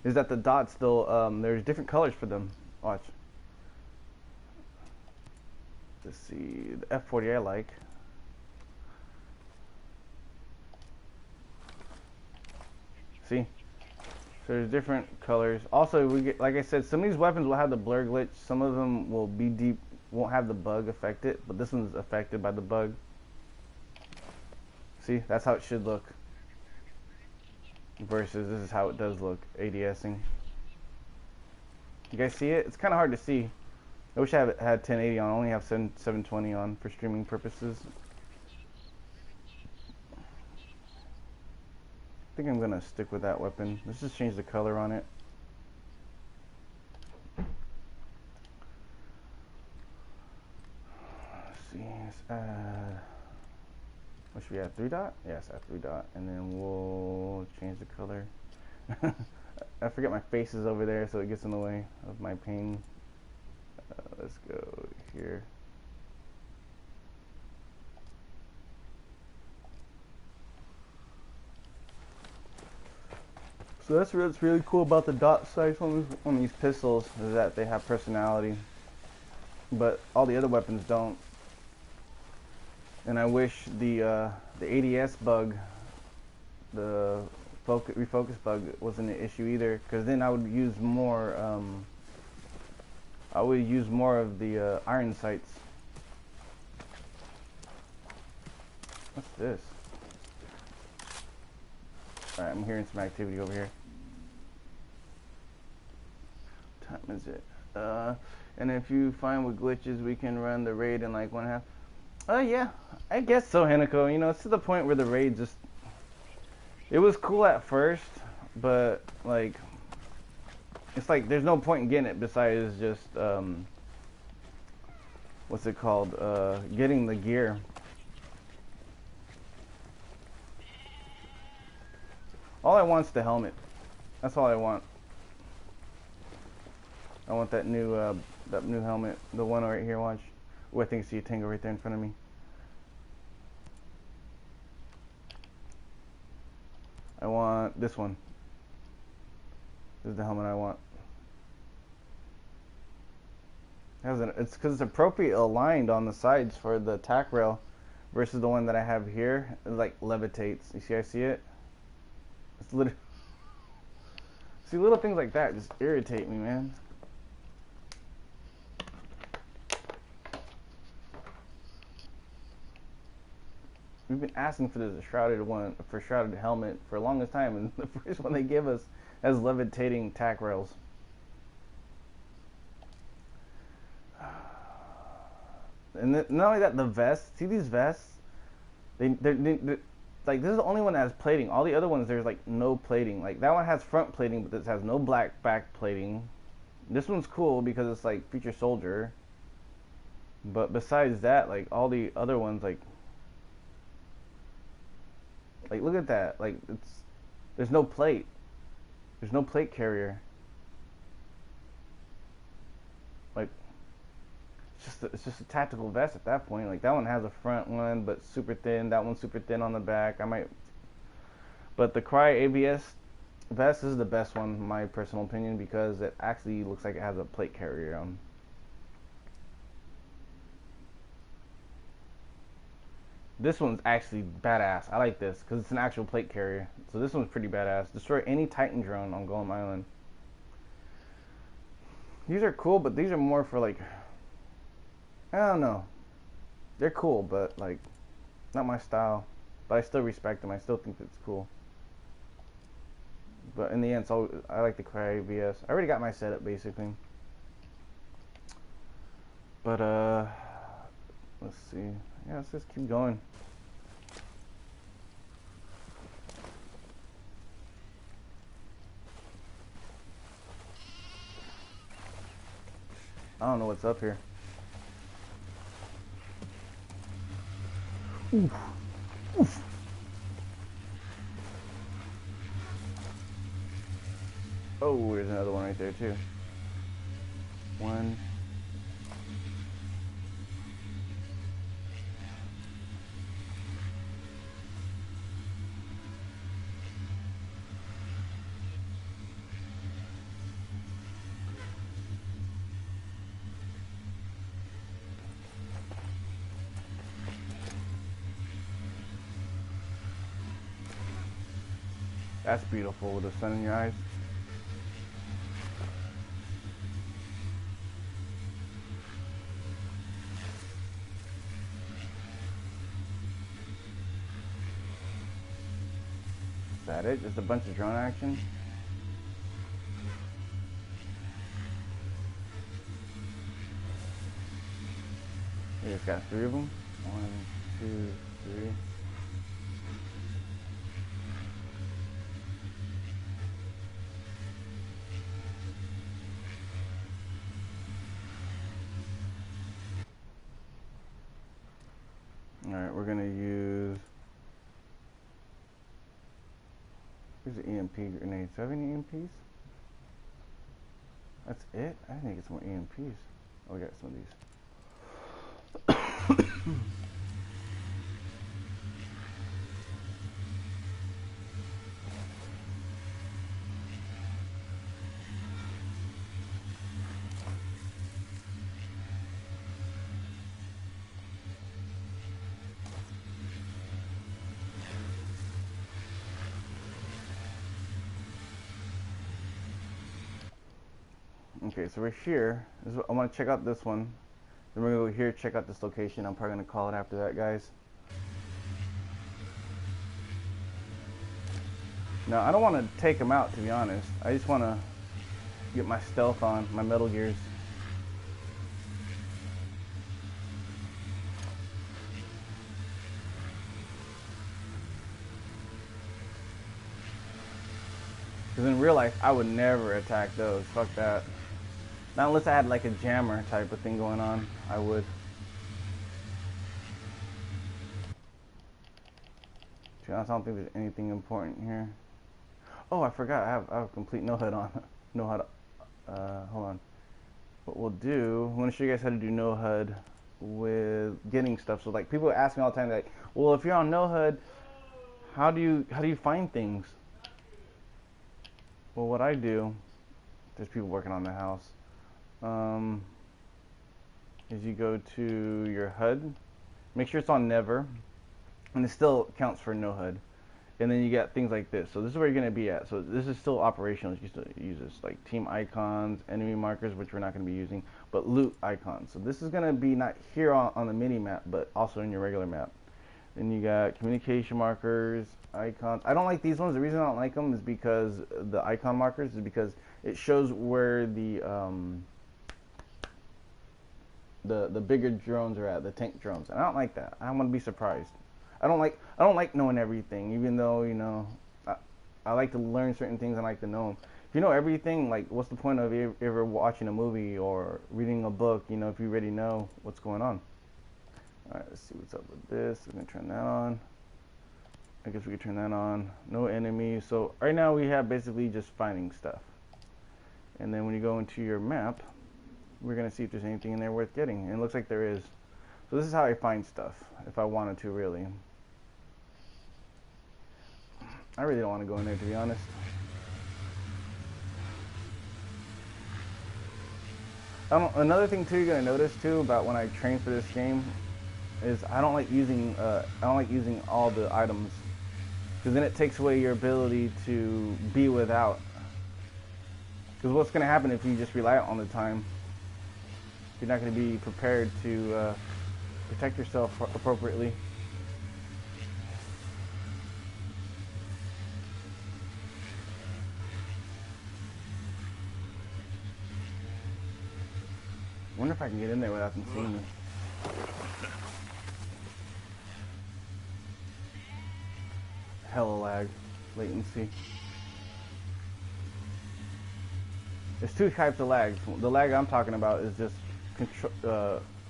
is that the dots still, there's different colors for them. Watch. Let's see, the F40 I like. See? So there's different colors. Also, we get, like I said, some of these weapons will have the blur glitch. Some of them will be deep. Won't have the bug affect it, but this one's affected by the bug. See, that's how it should look. Versus this is how it does look, ADSing. You guys see it? It's kind of hard to see. I wish I had 1080 on. I only have 720 on for streaming purposes. I think I'm gonna stick with that weapon. Let's just change the color on it. What should we add? 3 dot? Yes, add 3 dot, and then we'll change the color. I forget my face is over there, so it gets in the way of my pain. Let's go here. So that's what's really cool about the dot sights on these pistols, is that they have personality, but all the other weapons don't. And I wish the ADS bug, the refocus bug, wasn't an issue either, because then I would use more I would use more of the iron sights. What's this? Alright, I'm hearing some activity over here. What time is it? And if you find with glitches, we can run the raid in like 1/2. Yeah, I guess so, Hinako. You know, it's to the point where the raid just... It was cool at first, but, like... It's like, there's no point in getting it besides just, what's it called? Getting the gear. All I want is the helmet. That's all I want. I want that new helmet. The one right here, watch. Oh, I think I see a tango right there in front of me. I want this one. This is the helmet I want. It's because it's appropriately aligned on the sides for the tack rail versus the one that I have here. It like levitates. You see, I see it. It's literally... See, little things like that just irritate me, man. We've been asking for this shrouded helmet for the longest time, and the first one they give us has levitating tack rails. And not only that, the vests. See these vests? They're like, this is the only one that has plating. All the other ones, there's like no plating. Like that one has front plating, but this has no black back plating. This one's cool because it's like Future Soldier. But besides that, like all the other ones, like look at that. Like there's no plate. There's no plate carrier. Like it's just a tactical vest at that point. Like that one has a front one, but super thin. That one's super thin on the back. But the Cry ABS vest is the best one, in my personal opinion, because it actually looks like it has a plate carrier on. This one's actually badass. I like this because it's an actual plate carrier. So this one's pretty badass. Destroy any Titan drone on Golem Island. These are cool, but these are more for like, I don't know. They're cool, but like not my style. But I still respect them. I still think it's cool. But in the end, I like the Cry ABS. I already got my setup basically. But let's see. Yeah, let's just keep going. I don't know what's up here. Oof. Oof. Oh, there's another one right there too. One. That's beautiful with the sun in your eyes. Is that it? Just a bunch of drone action? We just got 3 of them. 1, 2, 3. Alright, we're gonna use... Here's the EMP grenades. Do I have any EMPs? That's it? I didn't get some more EMPs. Oh, we got some of these. Okay, so we're here. I want to check out this one. Then we're gonna go here, check out this location. I'm probably gonna call it after that, guys. Now, I don't want to take them out, to be honest. I just want to get my stealth on, my Metal Gears. Because in real life, I would never attack those. Fuck that. Not unless I had like a jammer type of thing going on, I would. To be honest, I don't think there's anything important here. Oh, I forgot. I have a complete no HUD on. No HUD. Hold on. What we'll do, I'm gonna show you guys how to do no HUD with getting stuff. So like people ask me all the time, like, well, if you're on no HUD, how do you find things? Well, what I do, there's people working on the house. Is you go to your HUD, make sure it's on never, and it still counts for no HUD. And then you got things like this. So this is where you're going to be at. So this is still operational. You still use this, like team icons, enemy markers, which we're not going to be using, but loot icons. So this is going to be not here on the mini map, but also in your regular map. Then you got communication markers, icons. I don't like these ones. The reason I don't like them is because the icon markers is because it shows where the bigger drones are at, the tank drones, and I don't like that. I want to be surprised. I don't like knowing everything, even though, you know, I like to learn certain things. I like to know them. If you know everything, like, what's the point of ever watching a movie or reading a book, you know, if you already know what's going on? Alright, let's see what's up with this. We're going to turn that on. I guess we can turn that on. No enemies. So right now we have basically just finding stuff. And then when you go into your map, we're going to see if there's anything in there worth getting. And it looks like there is. So this is how I find stuff, if I wanted to, really. I really don't want to go in there, to be honest. Another thing too, you're gonna notice too about when I train for this game is I don't like using all the items, because then it takes away your ability to be without. Because what's gonna happen if you just rely on the time? You're not gonna be prepared to protect yourself appropriately. I wonder if I can get in there without them seeing me. Hella lag, latency. There's two types of lag. The lag I'm talking about is just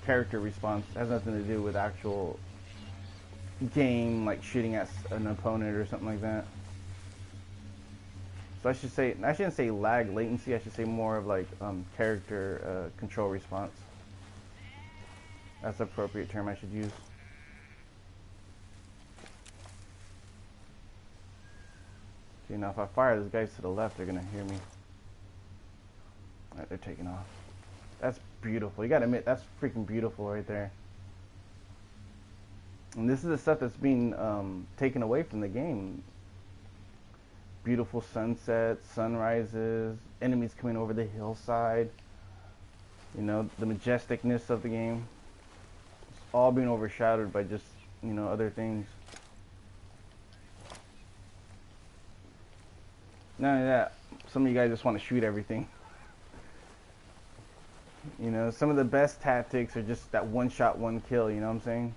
character response. It has nothing to do with actual game, like shooting at an opponent or something like that. So I shouldn't say lag, latency. I should say more of like character control response. That's the appropriate term I should use. Okay, now if I fire those guys to the left, they're gonna hear me. Alright, they're taking off. That's beautiful. You gotta admit, that's freaking beautiful right there. And this is the stuff that's being taken away from the game. Beautiful sunsets, sunrises, enemies coming over the hillside. You know, the majesticness of the game. It's all being overshadowed by just, you know, other things. Not only that, some of you guys just want to shoot everything. You know, some of the best tactics are just that one shot, one kill, you know what I'm saying?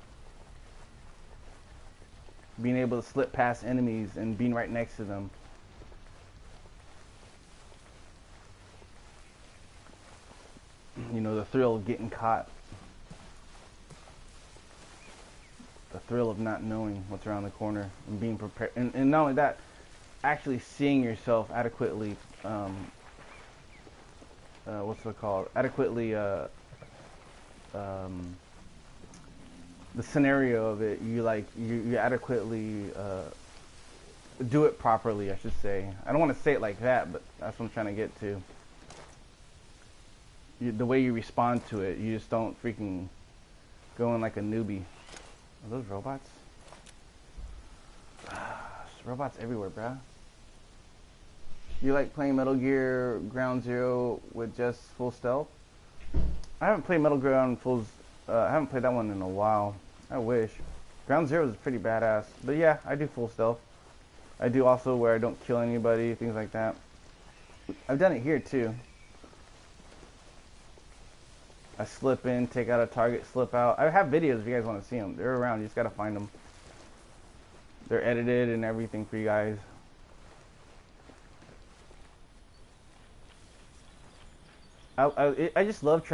Being able to slip past enemies and being right next to them. You know, the thrill of getting caught. The thrill of not knowing what's around the corner and being prepared. And not only that, actually seeing yourself adequately, what's it called? Adequately, the scenario of it, you adequately do it properly, I should say. I don't want to say it like that, but that's what I'm trying to get to. The way you respond to it, you just don't freaking go in like a newbie. Are those robots? There's robots everywhere, bruh. You like playing Metal Gear Ground Zero with just full stealth? I haven't played Metal Gear on full. I haven't played that one in a while. I wish. Ground Zero is pretty badass. But yeah, I do full stealth. I do also where I don't kill anybody, things like that. I've done it here too. I slip in, take out a target, slip out. I have videos if you guys want to see them. They're around. You just gotta find them. They're edited and everything for you guys. I just love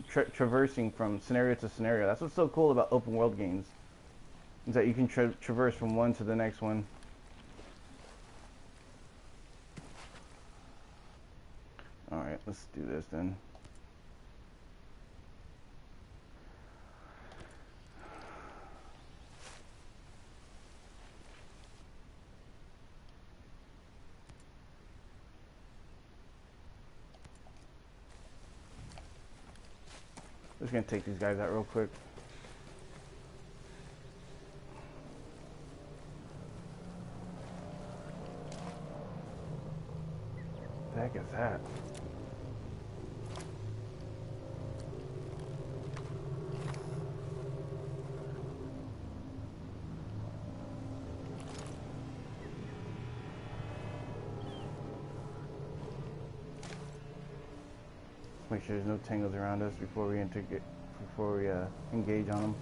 traversing from scenario to scenario. That's what's so cool about open world games. Is that you can traverse from one to the next one. Alright, let's do this then. Just gonna take these guys out real quick. What the heck is that? Make sure there's no tangles around us before we engage on them.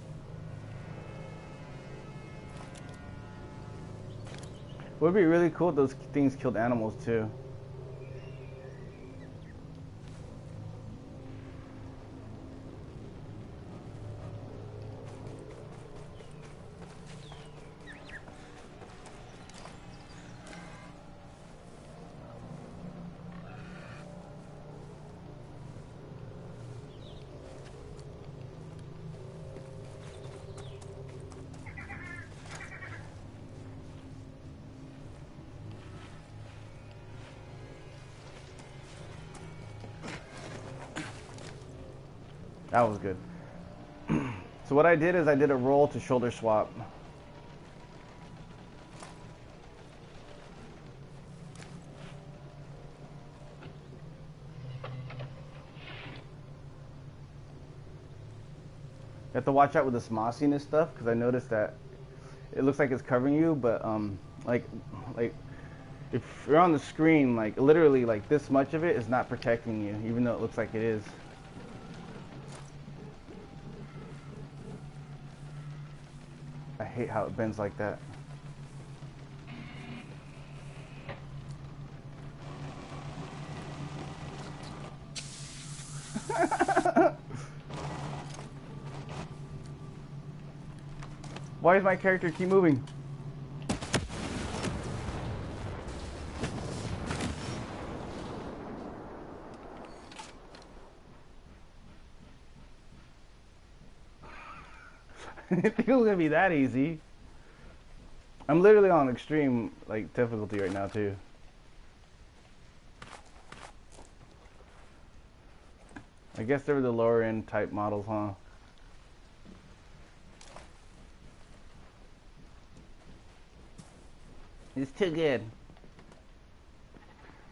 It would be really cool if those things killed animals too. That was good. So what I did is I did a roll to shoulder swap. You have to watch out with this mossiness stuff because I noticed that it looks like it's covering you, but like if you're on the screen, like literally like this much of it is not protecting you, even though it looks like it is. I hate how it bends like that. Why does my character keep moving? I didn't think it was gonna be that easy. I'm literally on extreme like difficulty right now too. I guess they were the lower end type models, huh? It's too good.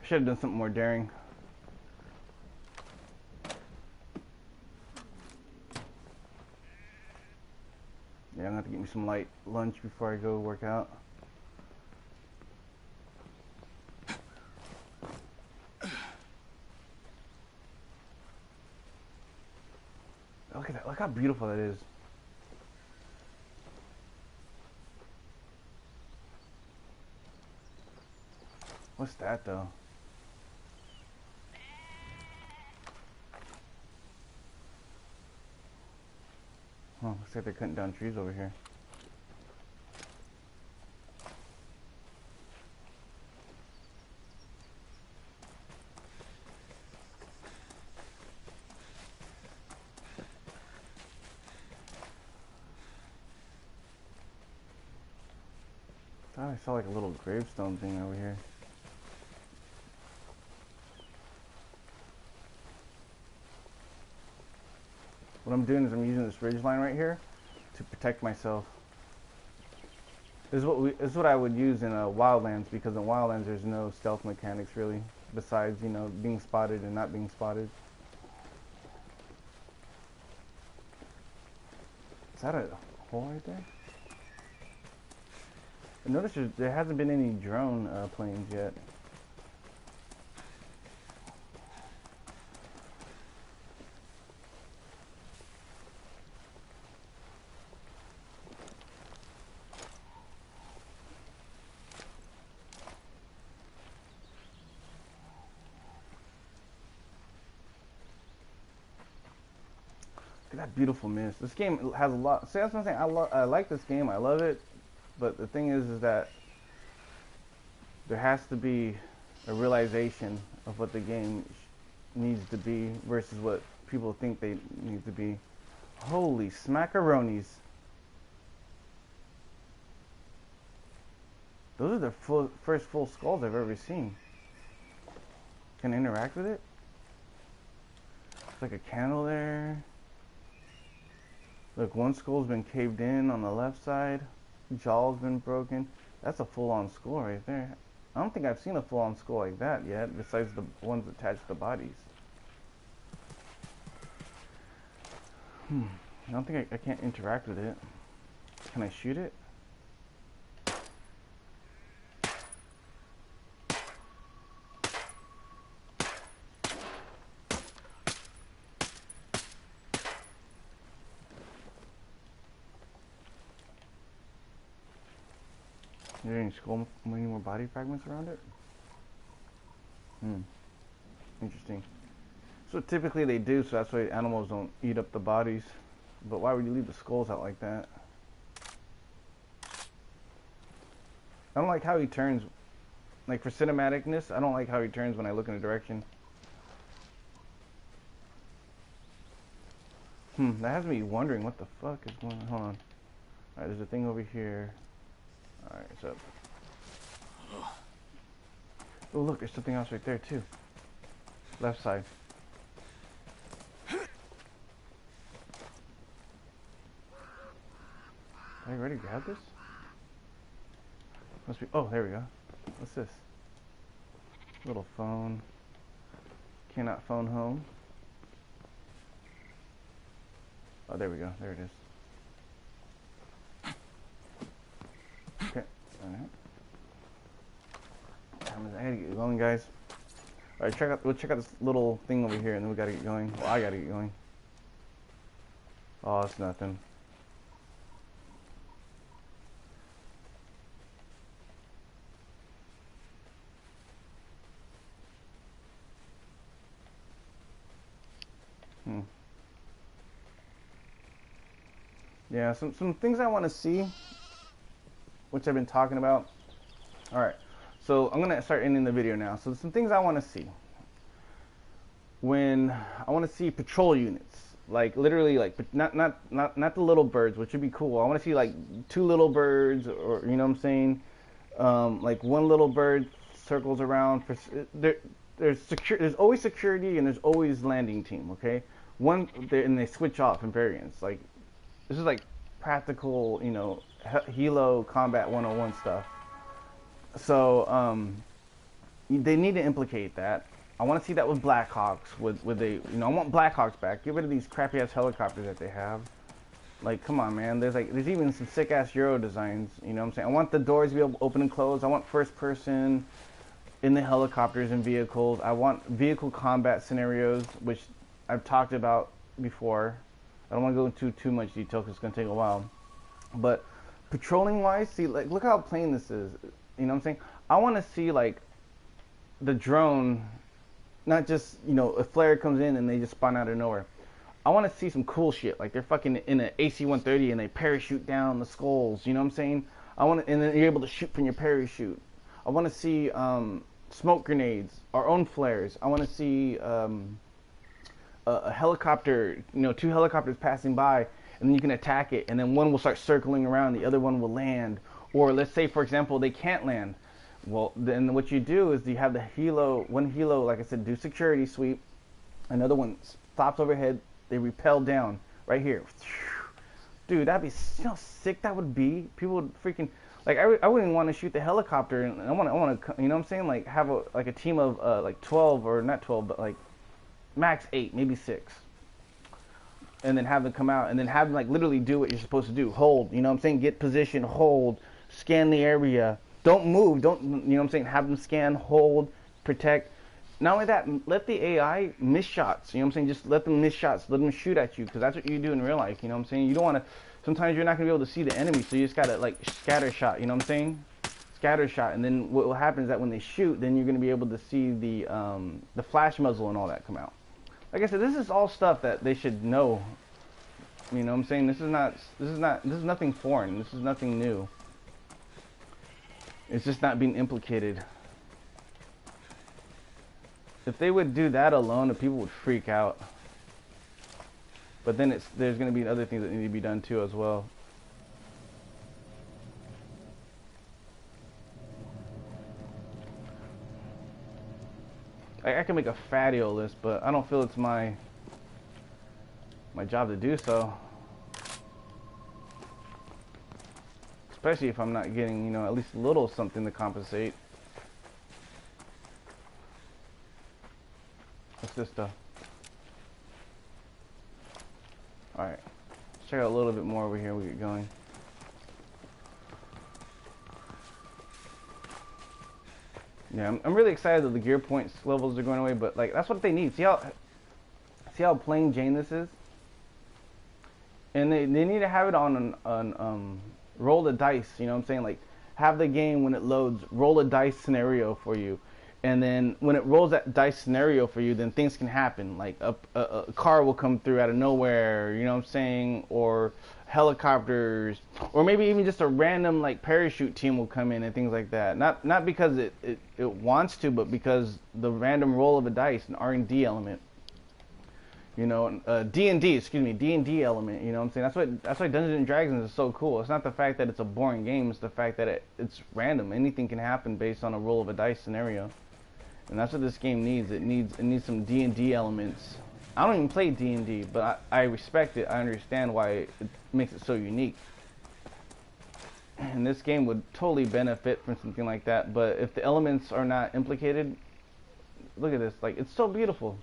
I should have done something more daring. Yeah, I'm gonna have to get me some light lunch before I go work out. Look at that, look how beautiful that is. What's that though? Oh, looks like they're cutting down trees over here. I thought I saw like a little gravestone thing over here. What I'm doing is I'm using this ridge line right here to protect myself. This is what I would use in Wildlands, because in Wildlands there's no stealth mechanics really, besides, you know, being spotted and not being spotted. Is that a hole right there? I noticed there hasn't been any drone planes yet. Look at that beautiful mist. This game has a lot. See, that's what I'm saying. I like this game. I love it. But the thing is that there has to be a realization of what the game needs to be versus what people think they need to be. Holy smackaronis. Those are the first full skulls I've ever seen. Can I interact with it? It's like a candle there. Look, one skull's been caved in on the left side. Jaw's been broken. That's a full-on skull right there. I don't think I've seen a full-on skull like that yet, besides the ones attached to the bodies. I don't think I can't interact with it. Can I shoot it? Is there any more body fragments around it? Interesting. So typically they do, so that's why animals don't eat up the bodies. But why would you leave the skulls out like that? I don't like how he turns. Like, for cinematicness, I don't like how he turns when I look in a direction. That has me wondering what the fuck is going on. Hold on. Alright, there's a thing over here. Alright, so. Oh, look, there's something else right there, too. Left side. I already grabbed this? Must be. Oh, there we go. What's this? Little phone. Cannot phone home. Oh, there we go. There it is. Okay. Alright. I gotta get going, guys. Alright, we'll check out this little thing over here, and then we gotta get going. Well, I gotta get going. Oh, it's nothing. Yeah, some things I want to see, which I've been talking about. Alright, so I'm gonna start ending the video now. So some things I want to see. When I want to see patrol units, like literally, like not the little birds, which would be cool. I want to see like 2 little birds, or you know what I'm saying, like 1 little bird circles around. For there's always security and there's always landing team. Okay, and they switch off in variants. Like, this is like practical, you know, Halo Combat 101 stuff. So they need to implicate that. I want to see that with Blackhawks. I want Blackhawks back. Get rid of these crappy ass helicopters that they have. Like, come on, man. There's even some sick ass Euro designs. You know what I'm saying? I want the doors to be able to open and close. I want first person in the helicopters and vehicles. I want vehicle combat scenarios, which I've talked about before. I don't want to go into too much detail because it's going to take a while. But patrolling wise, see, like, look how plain this is. You know what I'm saying? I want to see, like, the drone, not just, you know, a flare comes in and they just spawn out of nowhere. I want to see some cool shit. Like, they're fucking in an AC-130 and they parachute down the skulls. You know what I'm saying? And then you're able to shoot from your parachute. I want to see smoke grenades, our own flares. I want to see a helicopter, you know, 2 helicopters passing by, and then you can attack it, and then one will start circling around, the other one will land. Or let's say, for example, they can't land. Well, then what you do is you have one helo, like I said, do security sweep. Another one stops overhead. They rappel down right here. Dude, that'd be, you know how sick that would be. People would freaking, Like I wouldn't want to shoot the helicopter, and I want to, you know what I'm saying? Like have a team of like 12 or not 12, but like max 8, maybe 6, and then have them come out, and then have them like literally do what you're supposed to do. Hold, you know what I'm saying? Get position, hold, scan the area. Don't move. Don't, you know what I'm saying? Have them scan, hold, protect. Not only that, let the AI miss shots. You know what I'm saying? Just let them miss shots. Let them shoot at you, because that's what you do in real life. You know what I'm saying? You don't want to. Sometimes you're not going to be able to see the enemy, so you just got to, like, scatter shot, you know what I'm saying? Scatter shot, and then what will happen is that when they shoot, then you're going to be able to see the flash muzzle and all that come out. Like I said, this is all stuff that they should know. You know what I'm saying? This is nothing foreign. This is nothing new. It's just not being implicated. If they would do that alone, the people would freak out. But then there's going to be other things that need to be done too as well. I can make a fatio list, but I don't feel it's my job to do so. Especially if I'm not getting, you know, at least a little something to compensate. What's this stuff? Alright, let's check out a little bit more over here. We get going. Yeah, I'm really excited that the gear points levels are going away, but like that's what they need. See how plain Jane this is? And they need to have it on roll the dice, you know what I'm saying? Like have the game when it loads, roll a dice scenario for you. And then when it rolls that dice scenario for you, then things can happen. Like a car will come through out of nowhere, you know what I'm saying? Or helicopters, or maybe even just a random like parachute team will come in and things like that. Not because it wants to, but because the random roll of a dice, an R&D element. You know, D&D, excuse me, D&D element, you know what I'm saying? That's why Dungeons and Dragons is so cool. It's not the fact that it's a boring game, it's the fact that it's random. Anything can happen based on a roll of a dice scenario. And that's what this game needs. It needs some D&D elements. I don't even play D&D, but I respect it. I understand why it makes it so unique. And this game would totally benefit from something like that. But if the elements are not implicated, look at this. Like, it's so beautiful.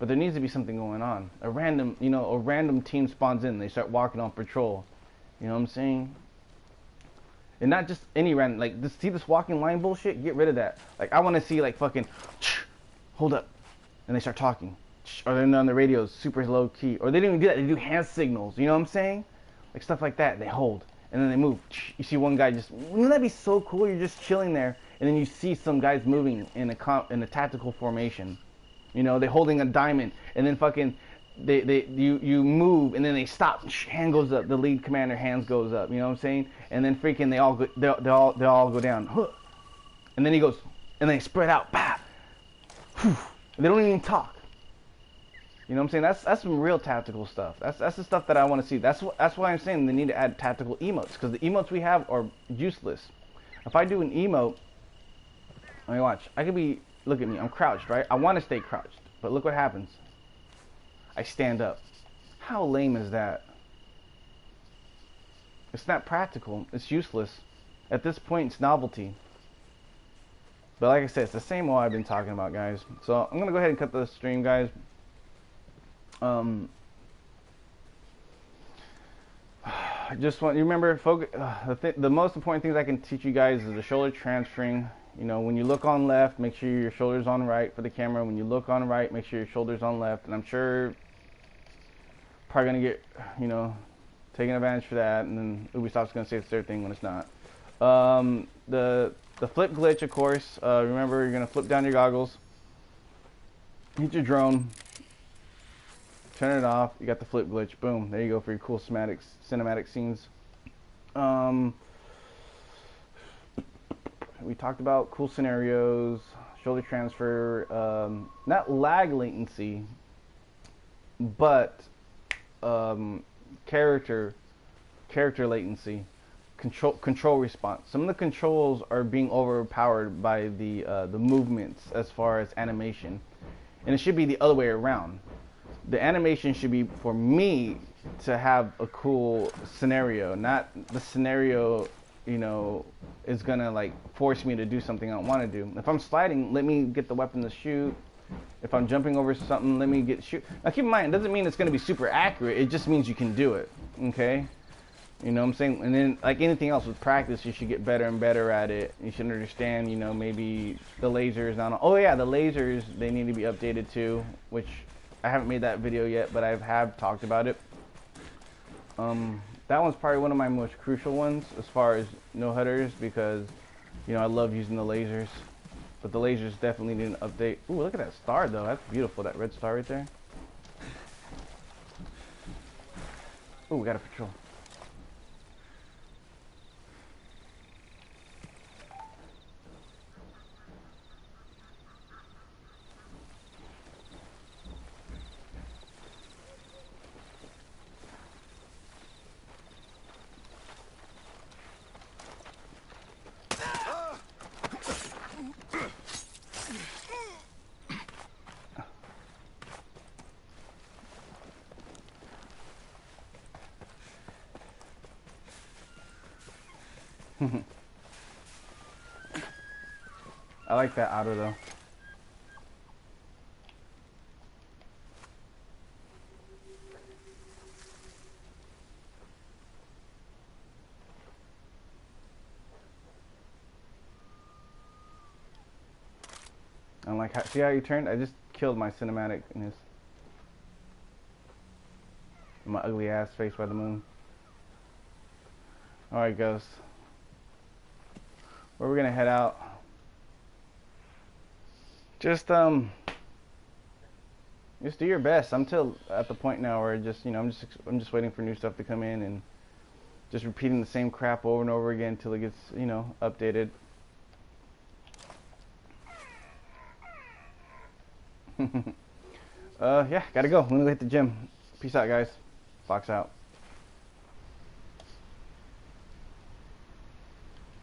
But there needs to be something going on. A random team spawns in. They start walking on patrol. You know what I'm saying? And not just any random, like, see this walking line bullshit? Get rid of that. Like, I want to see, like, fucking, hold up. And they start talking. Or they're on the radios, super low key. Or they don't even do that. They do hand signals. You know what I'm saying? Like, stuff like that. They hold. And then they move. You see one guy just, wouldn't that be so cool? You're just chilling there. And then you see some guys moving in a tactical formation. You know, they're holding a diamond. And then fucking, you move, and then they stop. Hand goes up. The lead commander hands goes up. You know what I'm saying? And then freaking they all go down. And then he goes, and they spread out. Bah. They don't even talk. You know what I'm saying? That's some real tactical stuff. That's the stuff that I want to see. That's why I'm saying they need to add tactical emotes, because the emotes we have are useless. If I do an emote, let me watch. I could be, look at me. I'm crouched, right? I want to stay crouched, but look what happens. I stand up. How lame is that? It's not practical. It's useless. At this point, it's novelty. But like I said, it's the same old I've been talking about, guys. So I'm gonna go ahead and cut the stream, guys. I just want you remember, focus. The most important things I can teach you guys is the shoulder transferring. You know, when you look on left, make sure your shoulder's on right for the camera. When you look on right, make sure your shoulder's on left. And I'm sure probably gonna get, you know, taking advantage for that, and then Ubisoft's gonna say it's their thing when it's not. The flip glitch, of course. Remember, you're gonna flip down your goggles, hit your drone, turn it off. You got the flip glitch. Boom. There you go for your cool cinematic scenes. We talked about cool scenarios, shoulder transfer, not lag latency, but character latency, control response. Some of the controls are being overpowered by the movements as far as animation, and it should be the other way around. The animation should be for me to have a cool scenario, not the scenario, you know, is gonna like force me to do something I don't want to do. If I'm sliding, let me get the weapon to shoot. If I'm jumping over something, let me get shoot. Now keep in mind, it doesn't mean it's gonna be super accurate. It just means you can do it. Okay. You know what I'm saying? And then, like anything else with practice, you should get better and better at it. You should understand, you know, maybe the lasers. I don't know. Oh yeah, the lasers, they need to be updated too, which I haven't made that video yet, but I have talked about it. That one's probably one of my most crucial ones as far as no-hudders, because, you know, I love using the lasers. But the lasers definitely need an update. Ooh, look at that star though. That's beautiful, that red star right there. Ooh, we got a patrol. I like that auto though. I don't like how, see how you turned? I just killed my cinematic in his, my ugly ass face by the moon. Alright, Ghost. Where we're gonna head out. Just do your best. I'm till at the point now where just, you know, I'm just waiting for new stuff to come in and just repeating the same crap over and over again until it gets, you know, updated. Yeah, gotta go. I'm gonna hit the gym. Peace out, guys. Fox out.